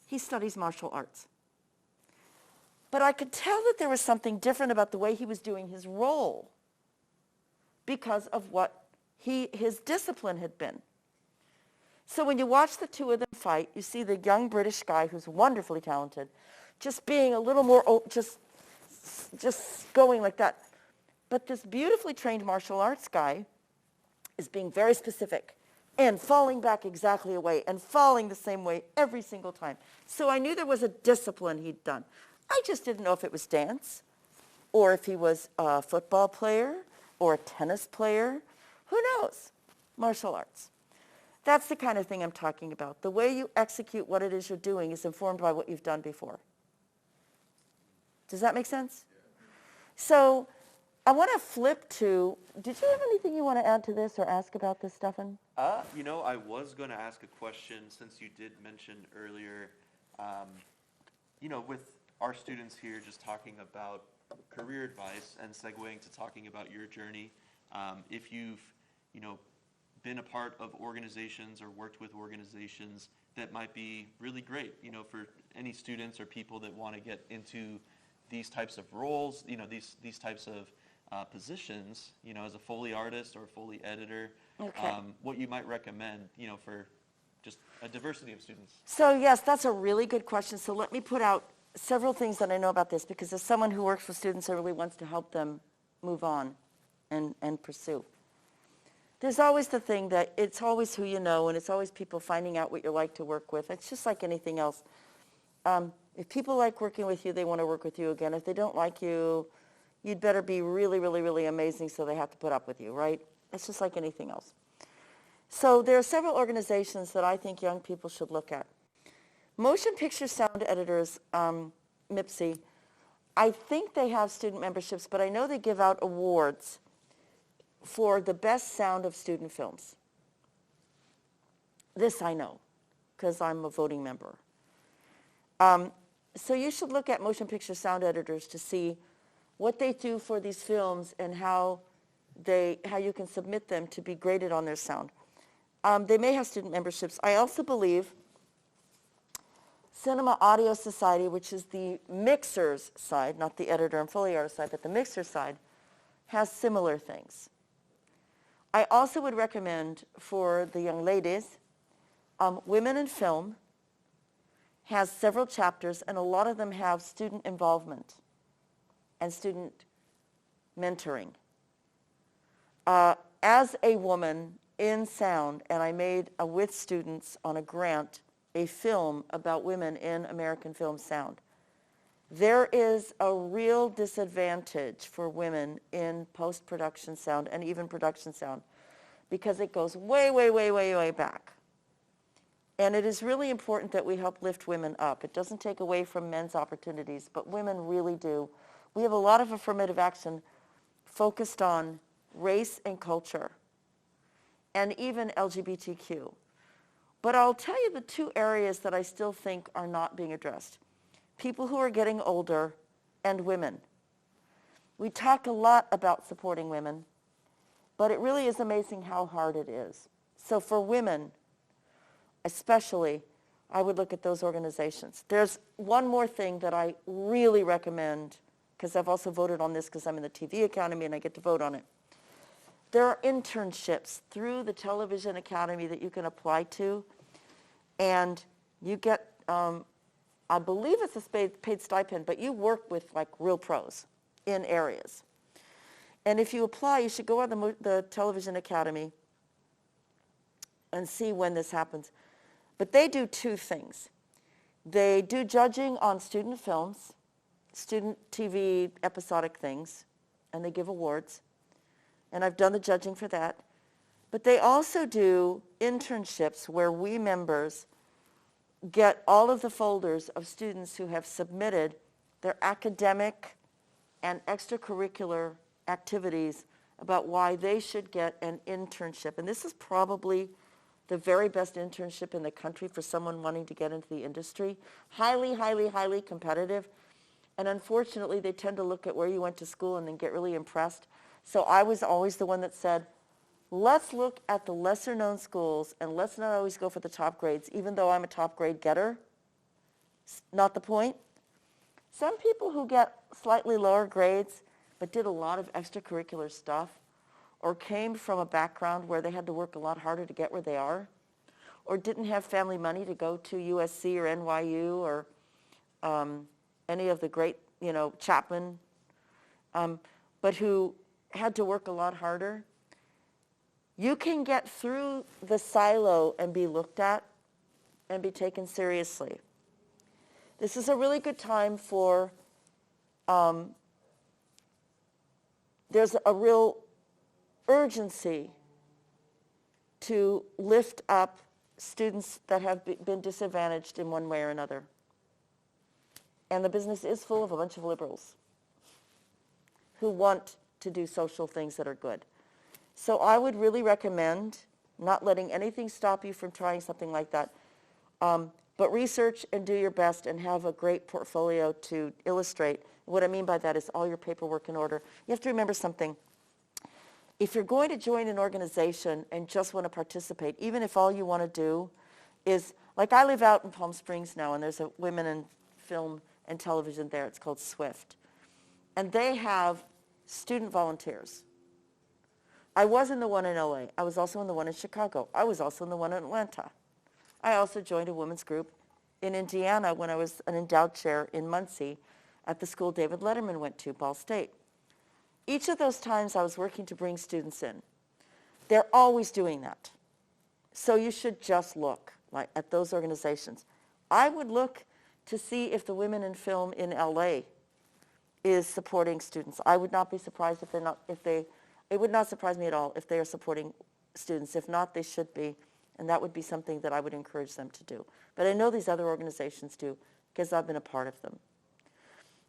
He studies martial arts. But I could tell that there was something different about the way he was doing his role because of what his discipline had been. So when you watch the two of them fight, you see the young British guy who's wonderfully talented, just being a little more, just going like that. But this beautifully trained martial arts guy is being very specific and falling back exactly away and falling the same way every single time. So I knew there was a discipline he'd done. I just didn't know if it was dance or if he was a football player or a tennis player. Who knows? Martial arts. That's the kind of thing I'm talking about. The way you execute what it is you're doing is informed by what you've done before. Does that make sense? So I want to flip to, did you have anything you want to add to this or ask about this, Stefan? I was going to ask a question since you did mention earlier, with our students here just talking about career advice and segueing to talking about your journey. If you've, been a part of organizations or worked with organizations that might be really great, for any students or people that want to get into these types of roles, these types of positions, as a Foley artist or a Foley editor, Okay. What you might recommend, for just a diversity of students. So yes, that's a really good question. So let me put out several things that I know about this, because as someone who works with students and really wants to help them move on and pursue. There's always the thing that it's always who you know, and it's always people finding out what you like to work with. It's just like anything else. If people like working with you, they want to work with you again. If they don't like you, you'd better be really, really, really amazing so they have to put up with you, right? It's just like anything else. So there are several organizations that I think young people should look at. Motion Picture Sound Editors, MIPSI, I think they have student memberships, but I know they give out awards for the best sound of student films. This I know, because I'm a voting member. So you should look at Motion Picture Sound Editors to see what they do for these films and how you can submit them to be graded on their sound. They may have student memberships. I also believe Cinema Audio Society, which is the mixer's side, not the editor and Foley artist side, but the mixer side, has similar things. I also would recommend for the young ladies, Women in Film has several chapters, and a lot of them have student involvement and student mentoring. As a woman in sound, and I made with students on a grant a film about women in American film sound. There is a real disadvantage for women in post-production sound and even production sound because it goes way, way, way, way, way back. And it is really important that we help lift women up. It doesn't take away from men's opportunities, but women really do. We have a lot of affirmative action focused on race and culture and even LGBTQ. But I'll tell you the two areas that I still think are not being addressed. People who are getting older and women. We talk a lot about supporting women, but it really is amazing how hard it is. So for women, especially, I would look at those organizations. There's one more thing that I really recommend, because I've also voted on this because I'm in the TV Academy and I get to vote on it. There are internships through the Television Academy that you can apply to, and you get, I believe it's a paid stipend, but you work with like real pros in areas. And if you apply, you should go on the Television Academy and see when this happens. But they do two things. They do judging on student films, student TV episodic things, and they give awards. And I've done the judging for that. But they also do internships where we members get all of the folders of students who have submitted their academic and extracurricular activities about why they should get an internship. And this is probably the very best internship in the country for someone wanting to get into the industry. Highly, highly, highly competitive. And unfortunately, they tend to look at where you went to school and then get really impressed. So I was always the one that said, let's look at the lesser known schools and let's not always go for the top grades, even though I'm a top grade getter. Not the point. Some people who get slightly lower grades but did a lot of extracurricular stuff or came from a background where they had to work a lot harder to get where they are or didn't have family money to go to USC or NYU or any of the great, Chapman, but who had to work a lot harder, you can get through the silo and be looked at and be taken seriously. This is a really good time for, there's a real urgency to lift up students that have been disadvantaged in one way or another. And the business is full of a bunch of liberals who want to do social things that are good. So I would really recommend not letting anything stop you from trying something like that. But research and do your best and have a great portfolio to illustrate. What I mean by that is all your paperwork in order. You have to remember something. If you're going to join an organization and just want to participate, even if all you want to do is, like I live out in Palm Springs now, and there's a Women in Film and Television there. It's called SWIFT. And they have student volunteers. I was in the one in LA. I was also in the one in Chicago. I was also in the one in Atlanta. I also joined a women's group in Indiana when I was an endowed chair in Muncie at the school David Letterman went to, Ball State. Each of those times I was working to bring students in. They're always doing that. So you should just look at those organizations. I would look to see if the Women in Film in LA is supporting students. I would not be surprised if they're not, it would not surprise me at all if they are supporting students. If not, they should be, and that would be something that I would encourage them to do. But I know these other organizations do because I've been a part of them.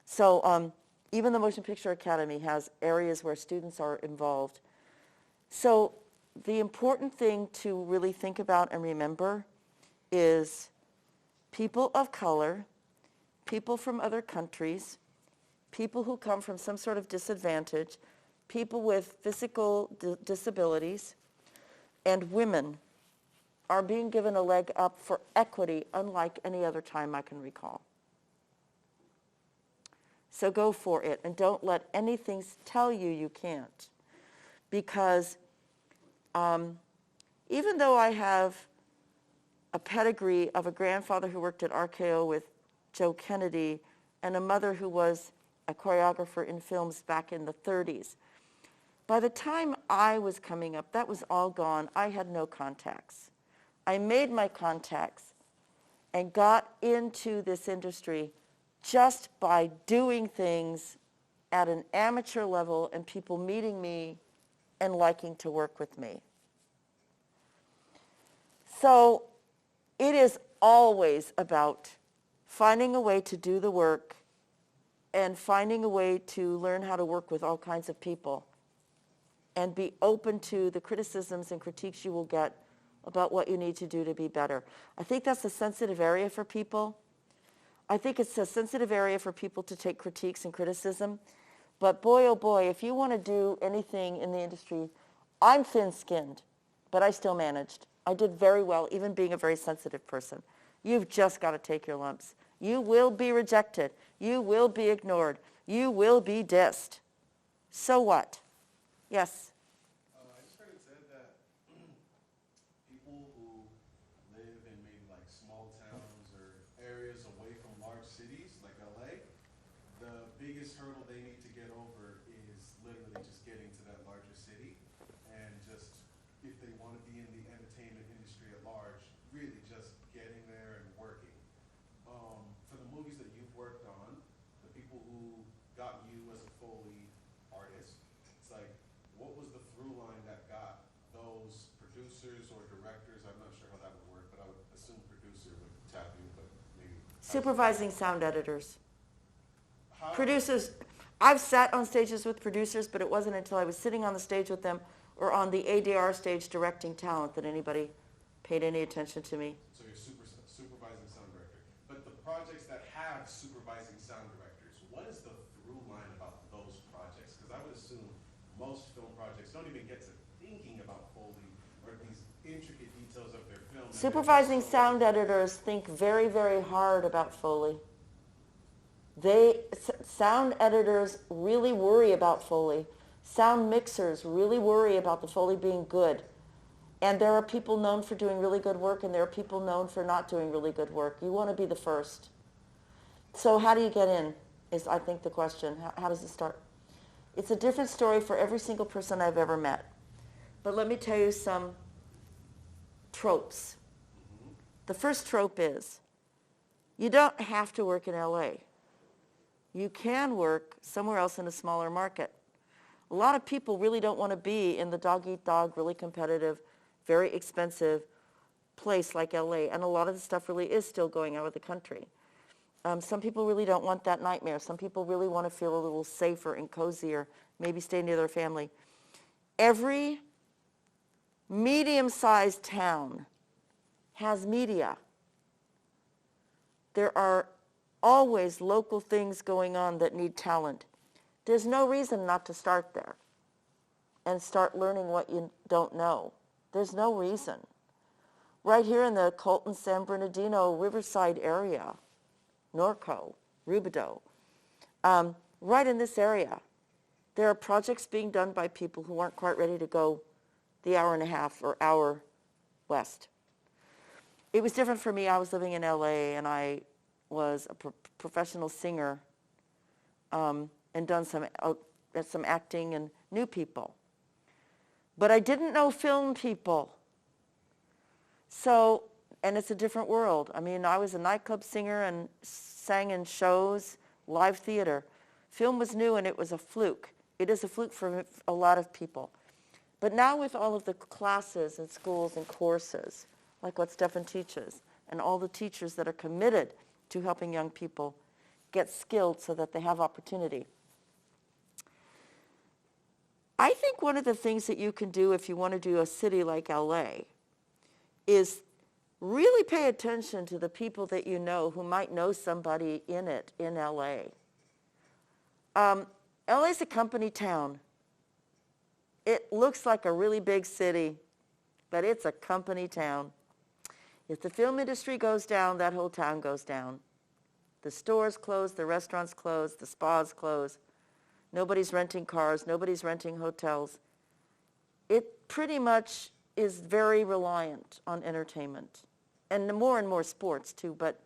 So even the Motion Picture Academy has areas where students are involved. So the important thing to really think about and remember is people of color, people from other countries, people who come from some sort of disadvantage, people with physical disabilities, and women are being given a leg up for equity unlike any other time I can recall. So go for it, and don't let anything tell you you can't. Because even though I have a pedigree of a grandfather who worked at RKO with Joe Kennedy and a mother who was a choreographer in films back in the 30s, by the time I was coming up, that was all gone. I had no contacts. I made my contacts and got into this industry just by doing things at an amateur level and people meeting me and liking to work with me. So it is always about finding a way to do the work and finding a way to learn how to work with all kinds of people and be open to the criticisms and critiques you will get about what you need to do to be better. I think that's a sensitive area for people. I think it's a sensitive area for people to take critiques and criticism. But boy, oh boy, if you want to do anything in the industry, I'm thin-skinned, but I still managed. I did very well, even being a very sensitive person. You've just got to take your lumps. You will be rejected. You will be ignored. You will be dissed. So what? Yes? I just heard it said that people who live in maybe like small towns or areas away from large cities like LA, the biggest hurdle they need to get over is literally just getting to that larger city, and just, if they want to be in the entertainment industry at large, really just getting there and working. For the movies that you've worked on, the people who got you as a Foley artist, it's like, what was the through line that got those producers or directors? I'm not sure how that would work, but I would assume producer would tap you, but maybe. Supervising sound editors. How? Producers, I've sat on stages with producers, but it wasn't until I was sitting on the stage with them or on the ADR stage directing talent that anybody paid any attention to me. So you're supervising sound director. But the projects that have supervising sound directors, what is the through line about those projects? Because I would assume most film projects don't even get to thinking about Foley or these intricate details of their film. Supervising sound editors think very, very hard about Foley. Sound editors really worry about Foley. Sound mixers really worry about the Foley being good. And there are people known for doing really good work, and there are people known for not doing really good work. You want to be the first. So how do you get in is, I think, the question. How does it start? It's a different story for every single person I've ever met. But let me tell you some tropes. The first trope is, you don't have to work in LA. You can work somewhere else in a smaller market. A lot of people really don't want to be in the dog-eat-dog, really competitive, very expensive place like LA, and a lot of the stuff really is still going out of the country. Some people really don't want that nightmare. Some people really want to feel a little safer and cozier, maybe stay near their family. Every medium-sized town has media. There are always local things going on that need talent. There's no reason not to start there and start learning what you don't know. There's no reason. Right here in the Colton, San Bernardino, Riverside area, Norco, Rubidoux, right in this area, there are projects being done by people who aren't quite ready to go the hour and a half or hour west. It was different for me. I was living in LA, and I was a professional singer and done some acting and knew people. But I didn't know film people. So, and it's a different world. I mean, I was a nightclub singer and sang in shows, live theater. Film was new, and it was a fluke. It is a fluke for a lot of people. But now with all of the classes and schools and courses, like what Stefan teaches, and all the teachers that are committed to helping young people get skilled so that they have opportunity. I think one of the things that you can do if you want to do a city like LA is really pay attention to the people that you know who might know somebody in it in LA. LA's a company town. It looks like a really big city, but it's a company town. If the film industry goes down, that whole town goes down. The stores close, the restaurants close, the spas close. Nobody's renting cars, nobody's renting hotels. It pretty much is very reliant on entertainment, and more sports too, but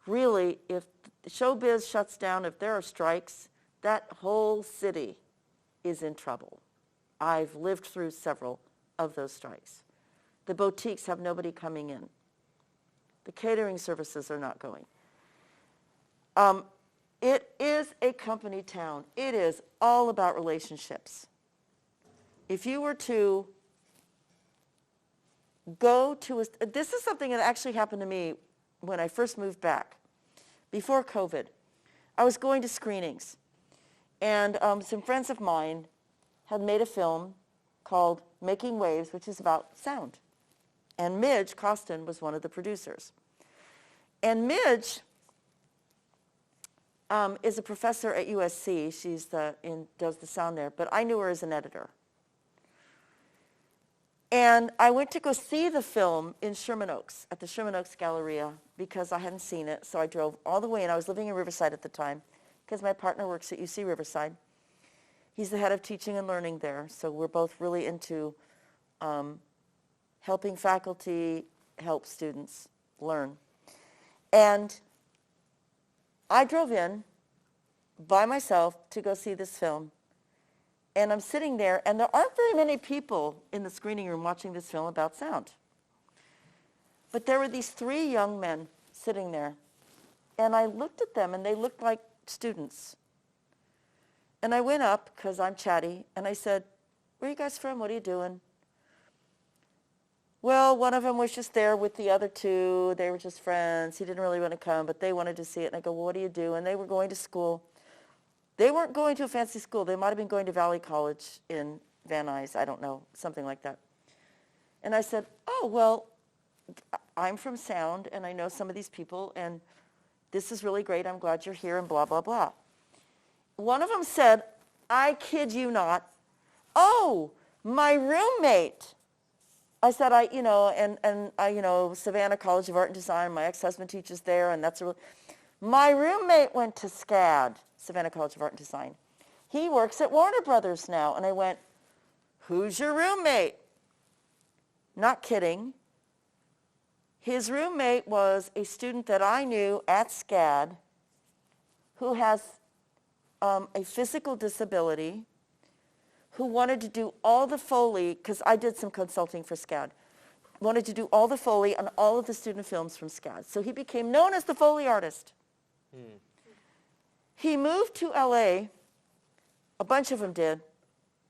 really, if showbiz shuts down, if there are strikes, that whole city is in trouble. I've lived through several of those strikes. The boutiques have nobody coming in. The catering services are not going. It is a company town. It is all about relationships. If you were to go to this is something that actually happened to me when I first moved back, before COVID. I was going to screenings, and some friends of mine had made a film called Making Waves, which is about sound. And Midge Costin was one of the producers. And Midge is a professor at USC. She's does the sound there, but I knew her as an editor. And I went to go see the film in Sherman Oaks, at the Sherman Oaks Galleria, because I hadn't seen it. So I drove all the way, and I was living in Riverside at the time, because my partner works at UC Riverside. He's the head of teaching and learning there, so we're both really into helping faculty help students learn. And I drove in by myself to go see this film. And I'm sitting there, and there aren't very many people in the screening room watching this film about sound. But there were these 3 young men sitting there. And I looked at them, and they looked like students. And I went up, because I'm chatty, and I said, "Where are you guys from? What are you doing?" Well, one of them was just there with the other 2. They were just friends. He didn't really want to come, but they wanted to see it. And I go, "Well, what do you do?" And they were going to school. They weren't going to a fancy school. They might have been going to Valley College in Van Nuys. I don't know, something like that. And I said, "Oh, well, I'm from sound, and I know some of these people, and this is really great. I'm glad you're here," and blah, blah, blah. One of them said, "I kid you not, oh, my roommate." I said, Savannah College of Art and Design, my ex-husband teaches there, and my roommate went to SCAD, Savannah College of Art and Design. He works at Warner Brothers now. And I went, "Who's your roommate?" Not kidding. His roommate was a student that I knew at SCAD who has a physical disability, who wanted to do all the Foley, because I did some consulting for SCAD, wanted to do all the Foley on all of the student films from SCAD. So he became known as the Foley artist. He moved to LA. A bunch of them did.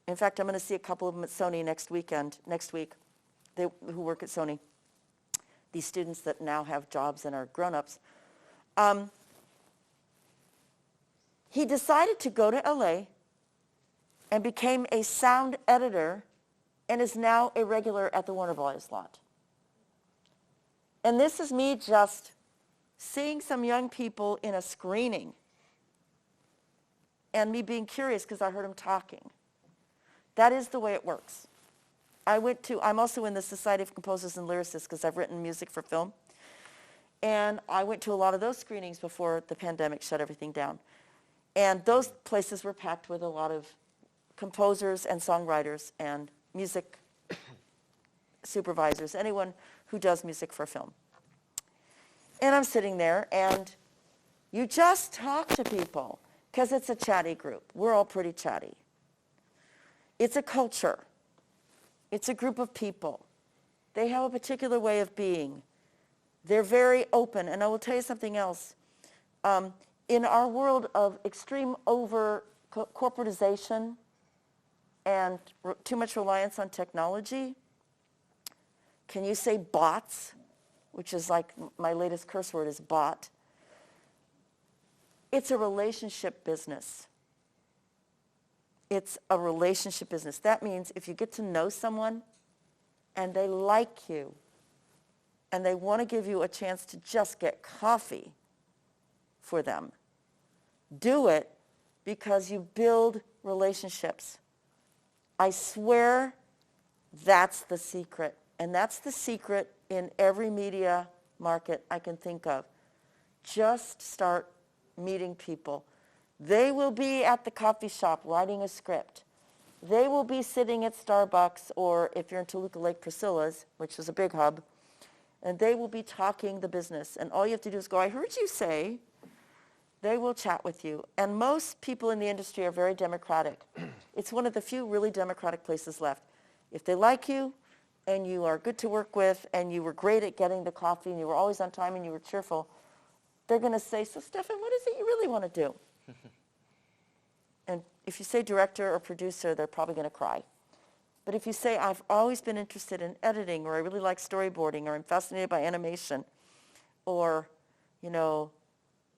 In fact, I'm going to see a couple of them at Sony next week, who work at Sony. These students that now have jobs and are grown-ups. He decided to go to LA and became a sound editor and is now a regular at the Warner Brothers lot. And this is me just seeing some young people in a screening and me being curious because I heard him talking. That is the way it works. I'm also in the Society of Composers and Lyricists because I've written music for film. And I went to a lot of those screenings before the pandemic shut everything down. And those places were packed with a lot of composers and songwriters and music supervisors, anyone who does music for film. And I'm sitting there, and you just talk to people because it's a chatty group. We're all pretty chatty. It's a culture. It's a group of people. They have a particular way of being. They're very open. And I will tell you something else. In our world of extreme corporatization and too much reliance on technology, can you say bots? Which is like my latest curse word is bot. It's a relationship business. It's a relationship business. That means if you get to know someone and they like you and they want to give you a chance to just get coffee for them, do it because you build relationships. I swear that's the secret. And that's the secret in every media market I can think of. Just start meeting people. They will be at the coffee shop writing a script. They will be sitting at Starbucks, or if you're in Toluca Lake, Priscilla's, which is a big hub, and they will be talking the business. And all you have to do is go, I heard you say. They will chat with you. And most people in the industry are very democratic. It's one of the few really democratic places left. If they like you, and you are good to work with, and you were great at getting the coffee, and you were always on time, and you were cheerful, they're going to say, so Stefan, what is it you really want to do? And if you say director or producer, they're probably going to cry. But if you say, I've always been interested in editing, or I really like storyboarding, or I'm fascinated by animation, or,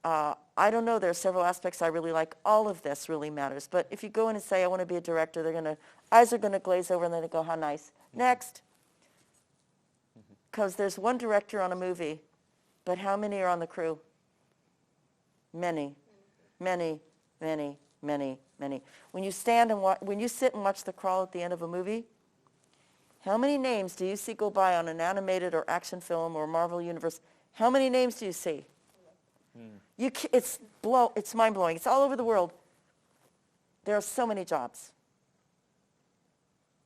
I don't know, there are several aspects I really like. All of this really matters. But if you go in and say, I want to be a director, eyes are going to glaze over, and then they go, how nice. Next. Because there's one director on a movie, but how many are on the crew? Many, many, many, many, many. When you when you sit and watch the crawl at the end of a movie, how many names do you see go by on an animated or action film or Marvel Universe? How many names do you see? It's mind-blowing. It's all over the world. There are so many jobs.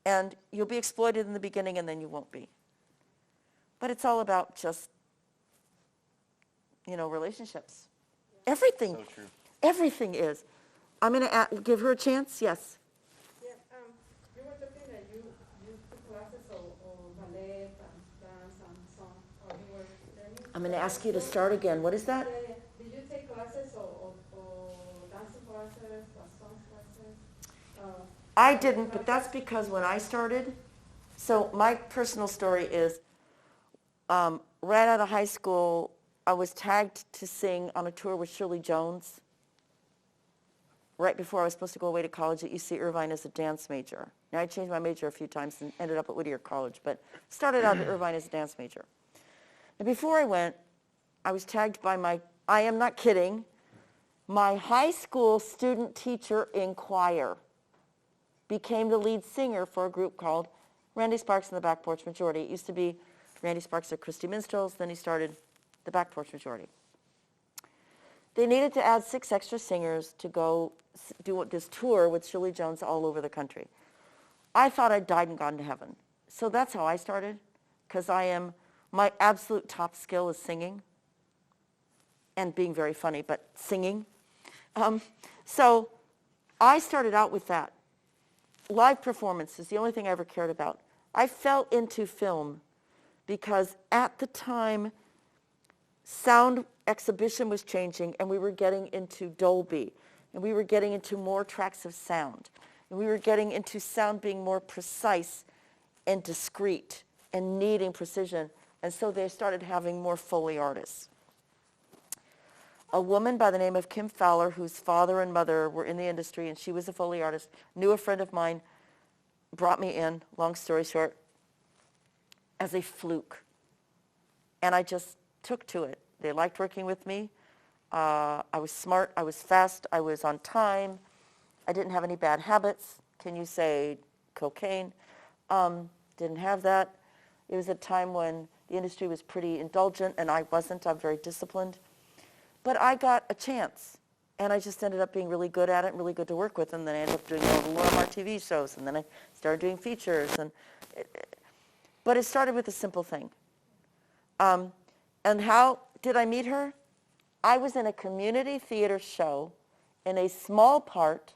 And you'll be exploited in the beginning, and then you won't be. But it's all about just, relationships. Everything. So true. Everything is. I'm going to give her a chance. Yes. Yeah, you were talking that you took classes of ballet, dance, and song, or you were learning. I'm going to ask you to start again. What is that? Yeah. Did you take classes or dancing classes, or song classes? I didn't, but that's because when I started, so my personal story is, right out of high school, I was tagged to sing on a tour with Shirley Jones right before I was supposed to go away to college at UC Irvine as a dance major. Now, I changed my major a few times and ended up at Whittier College, but started out at Irvine as a dance major. And before I went, I was tagged by I am not kidding, my high school student teacher in choir became the lead singer for a group called Randy Sparks and the Back Porch Majority. It used to be Randy Sparks at Christy Minstrels, then he started the Back Porch Majority. They needed to add 6 extra singers to go do this tour with Shirley Jones all over the country. I thought I'd died and gone to heaven. So that's how I started, because my absolute top skill is singing and being very funny, but singing. So I started out with that. Live performance is the only thing I ever cared about. I fell into film because at the time, sound exhibition was changing, and we were getting into Dolby, and we were getting into more tracks of sound, and we were getting into sound being more precise and discrete and needing precision, and so they started having more Foley artists. A woman by the name of Kim Fowler, whose father and mother were in the industry, and she was a Foley artist, knew a friend of mine, brought me in, long story short, as a fluke. And I just took to it. They liked working with me. I was smart, I was fast, I was on time. I didn't have any bad habits. Can you say cocaine? Didn't have that. It was a time when the industry was pretty indulgent, and I wasn't. I'm very disciplined. But I got a chance, and I just ended up being really good at it and really good to work with, and then I ended up doing all the Lorimar TV shows, and then I started doing features. But it started with a simple thing. And how did I meet her? I was in a community theater show in a small part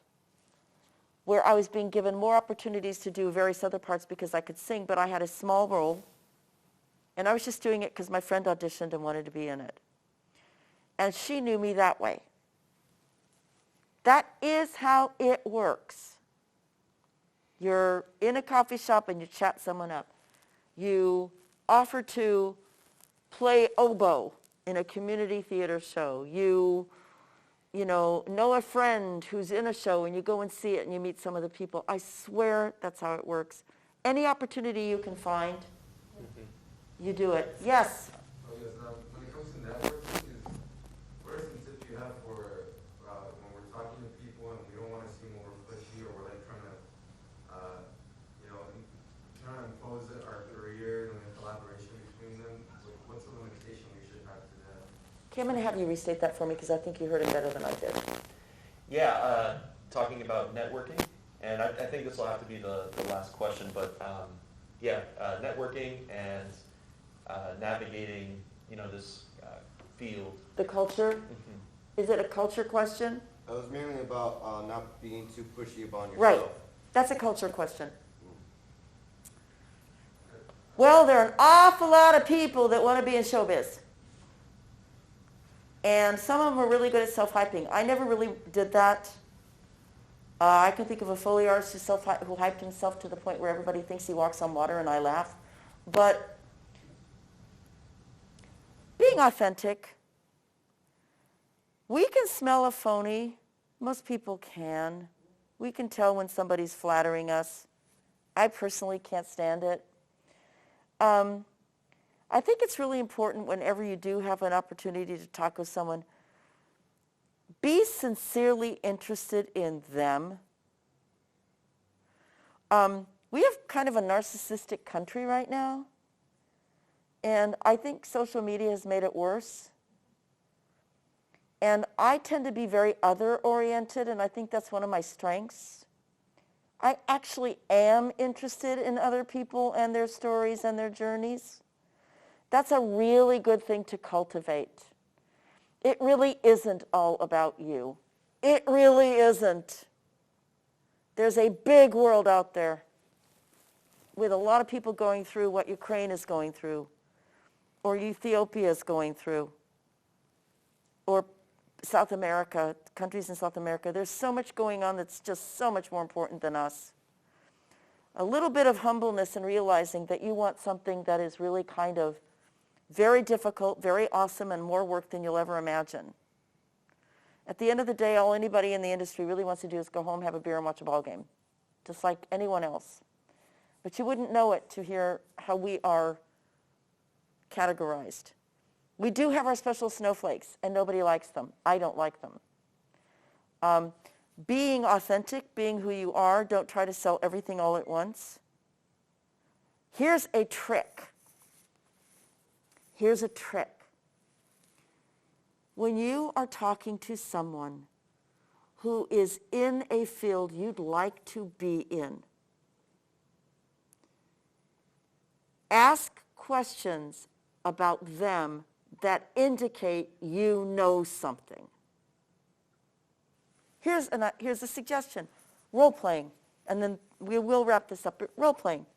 where I was being given more opportunities to do various other parts because I could sing, but I had a small role, and I was just doing it because my friend auditioned and wanted to be in it. And she knew me that way. That is how it works. You're in a coffee shop and you chat someone up. You offer to play oboe in a community theater show. You know a friend who's in a show, and you go and see it and you meet some of the people. I swear that's how it works. Any opportunity you can find, you do it. Yes? Oh, yes. When it comes to networking, what are some tips you have for when we're talking to people and Okay, I'm going to have you restate that for me because I think you heard it better than I did. Yeah, talking about networking, and I think this will have to be the last question, but networking and navigating, this field. The culture? Mm-hmm. Is it a culture question? It was mainly about not being too pushy upon yourself. Right. That's a culture question. Well, there are an awful lot of people that want to be in showbiz. And some of them are really good at self-hyping. I never really did that. I can think of a Foley artist who hyped himself to the point where everybody thinks he walks on water, and I laugh. But being authentic, we can smell a phony. Most people can. We can tell when somebody's flattering us. I personally can't stand it. I think it's really important whenever you do have an opportunity to talk with someone, be sincerely interested in them. We have kind of a narcissistic country right now, and I think social media has made it worse. And I tend to be very other-oriented, and I think that's one of my strengths. I actually am interested in other people and their stories and their journeys. That's a really good thing to cultivate. It really isn't all about you. It really isn't. There's a big world out there with a lot of people going through what Ukraine is going through, or Ethiopia is going through, or South America, countries in South America. There's so much going on that's just so much more important than us. A little bit of humbleness in realizing that you want something that is really kind of very difficult, very awesome, and more work than you'll ever imagine. At the end of the day, all anybody in the industry really wants to do is go home, have a beer, and watch a ball game, just like anyone else. But you wouldn't know it to hear how we are categorized. We do have our special snowflakes, and nobody likes them. I don't like them. Being authentic, being who you are, don't try to sell everything all at once. Here's a trick. Here's a trick. When you are talking to someone who is in a field you'd like to be in, ask questions about them that indicate you know something. Here's a suggestion. Role-playing, and then we will wrap this up. Role-playing.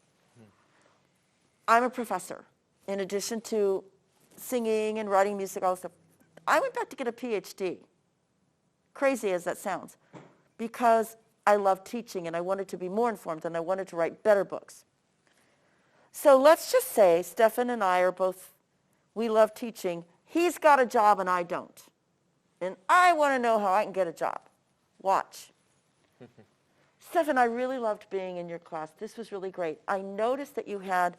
I'm a professor. In addition to singing and writing music, all this stuff, I went back to get a PhD. Crazy as that sounds, because I love teaching and I wanted to be more informed and I wanted to write better books. So let's just say Stefan and I are both, we love teaching. He's got a job and I don't. And I want to know how I can get a job. Watch. Stefan, I really loved being in your class. This was really great. I noticed that you had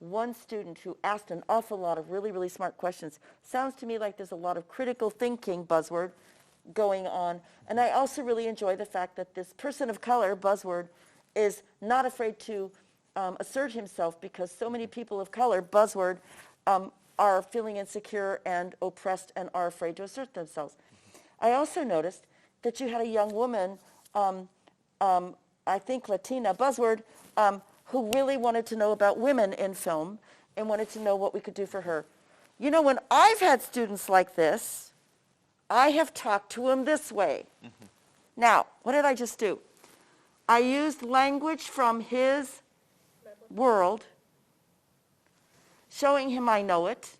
one student who asked an awful lot of really, really smart questions. Sounds to me like there's a lot of critical thinking, buzzword, going on. And I also really enjoy the fact that this person of color, buzzword, is not afraid to assert himself, because so many people of color, buzzword, are feeling insecure and oppressed and are afraid to assert themselves. I also noticed that you had a young woman, I think Latina, buzzword, who really wanted to know about women in film and wanted to know what we could do for her. You know, when I've had students like this, I have talked to them this way. Mm-hmm. Now, what did I just do? I used language from his world, showing him I know it,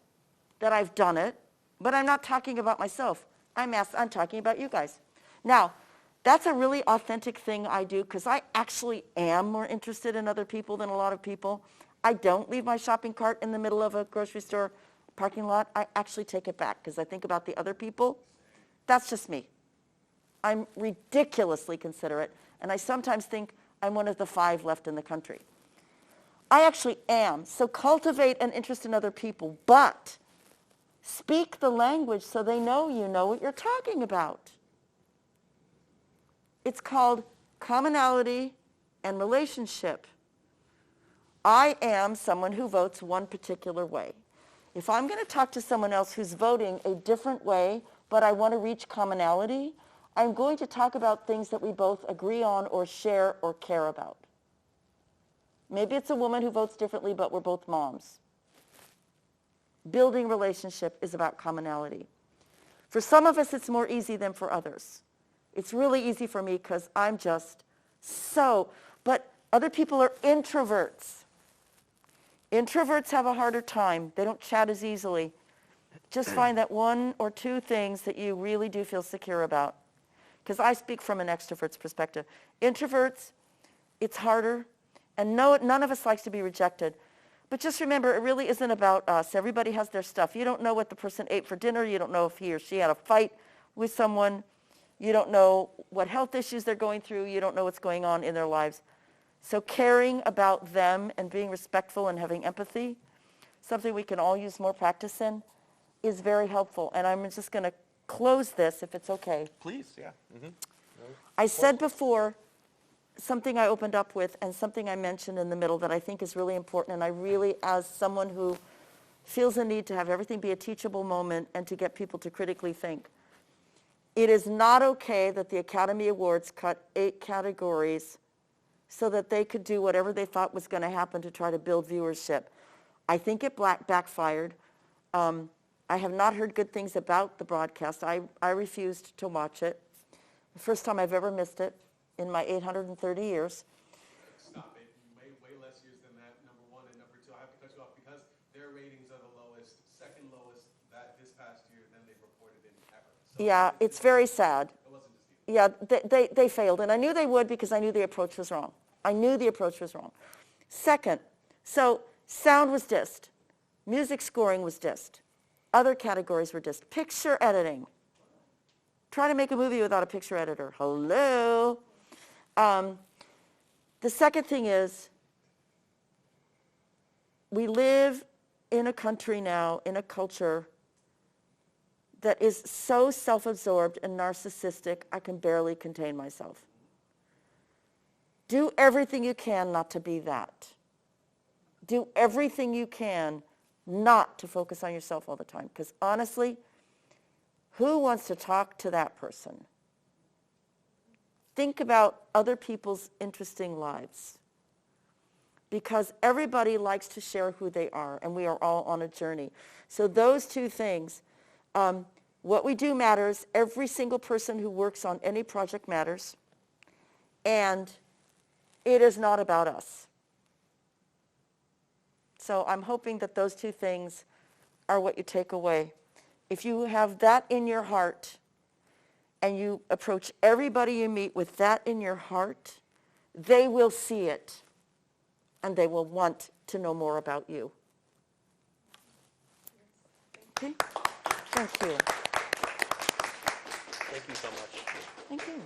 that I've done it, but I'm not talking about myself. I'm talking about you guys. Now, that's a really authentic thing I do, because I actually am more interested in other people than a lot of people. I don't leave my shopping cart in the middle of a grocery store parking lot. I actually take it back because I think about the other people. That's just me. I'm ridiculously considerate, and I sometimes think I'm one of the 5 left in the country. I actually am. So cultivate an interest in other people, but speak the language so they know you know what you're talking about. It's called commonality and relationship. I am someone who votes one particular way. If I'm going to talk to someone else who's voting a different way, but I want to reach commonality, I'm going to talk about things that we both agree on or share or care about. Maybe it's a woman who votes differently, but we're both moms. Building relationship is about commonality. For some of us, it's more easy than for others. It's really easy for me because I'm just so, but other people are introverts. Introverts have a harder time. They don't chat as easily. Just find that one or two things that you really do feel secure about. Because I speak from an extrovert's perspective. Introverts, it's harder. And no, none of us likes to be rejected. But just remember, it really isn't about us. Everybody has their stuff. You don't know what the person ate for dinner. You don't know if he or she had a fight with someone. You don't know what health issues they're going through. You don't know what's going on in their lives. So caring about them and being respectful and having empathy, something we can all use more practice in, is very helpful. And I'm just going to close this, if it's okay. Please, yeah. I said before, something I opened up with and something I mentioned in the middle that I think is really important, and I really, as someone who feels a need to have everything be a teachable moment and to get people to critically think, it is not okay that the Academy Awards cut 8 categories so that they could do whatever they thought was going to happen to try to build viewership. I think it backfired. I have not heard good things about the broadcast. I refused to watch it. The first time I've ever missed it in my 830 years. Stop it. Way less years than that, number one. And number two, I have to cut you off because their ratings are the lowest, second lowest this past year than they've reported in ever. So Yeah, it's very sad. it wasn't just you. Yeah, they failed. And I knew they would because I knew the approach was wrong. I knew the approach was wrong. Second, so sound was dissed. Music scoring was dissed. Other categories were dissed. Picture editing. Try to make a movie without a picture editor. Hello. The second thing is, we live in a country now, in a culture that is so self-absorbed and narcissistic, I can barely contain myself. Do everything you can not to be that. Do everything you can not to focus on yourself all the time. Because honestly, who wants to talk to that person? Think about other people's interesting lives. Because everybody likes to share who they are, and we are all on a journey. So those two things, what we do matters. Every single person who works on any project matters. And it is not about us. So I'm hoping that those two things are what you take away. If you have that in your heart and you approach everybody you meet with that in your heart, they will see it and they will want to know more about you. Okay? Thank you. Thank you so much. Thank you.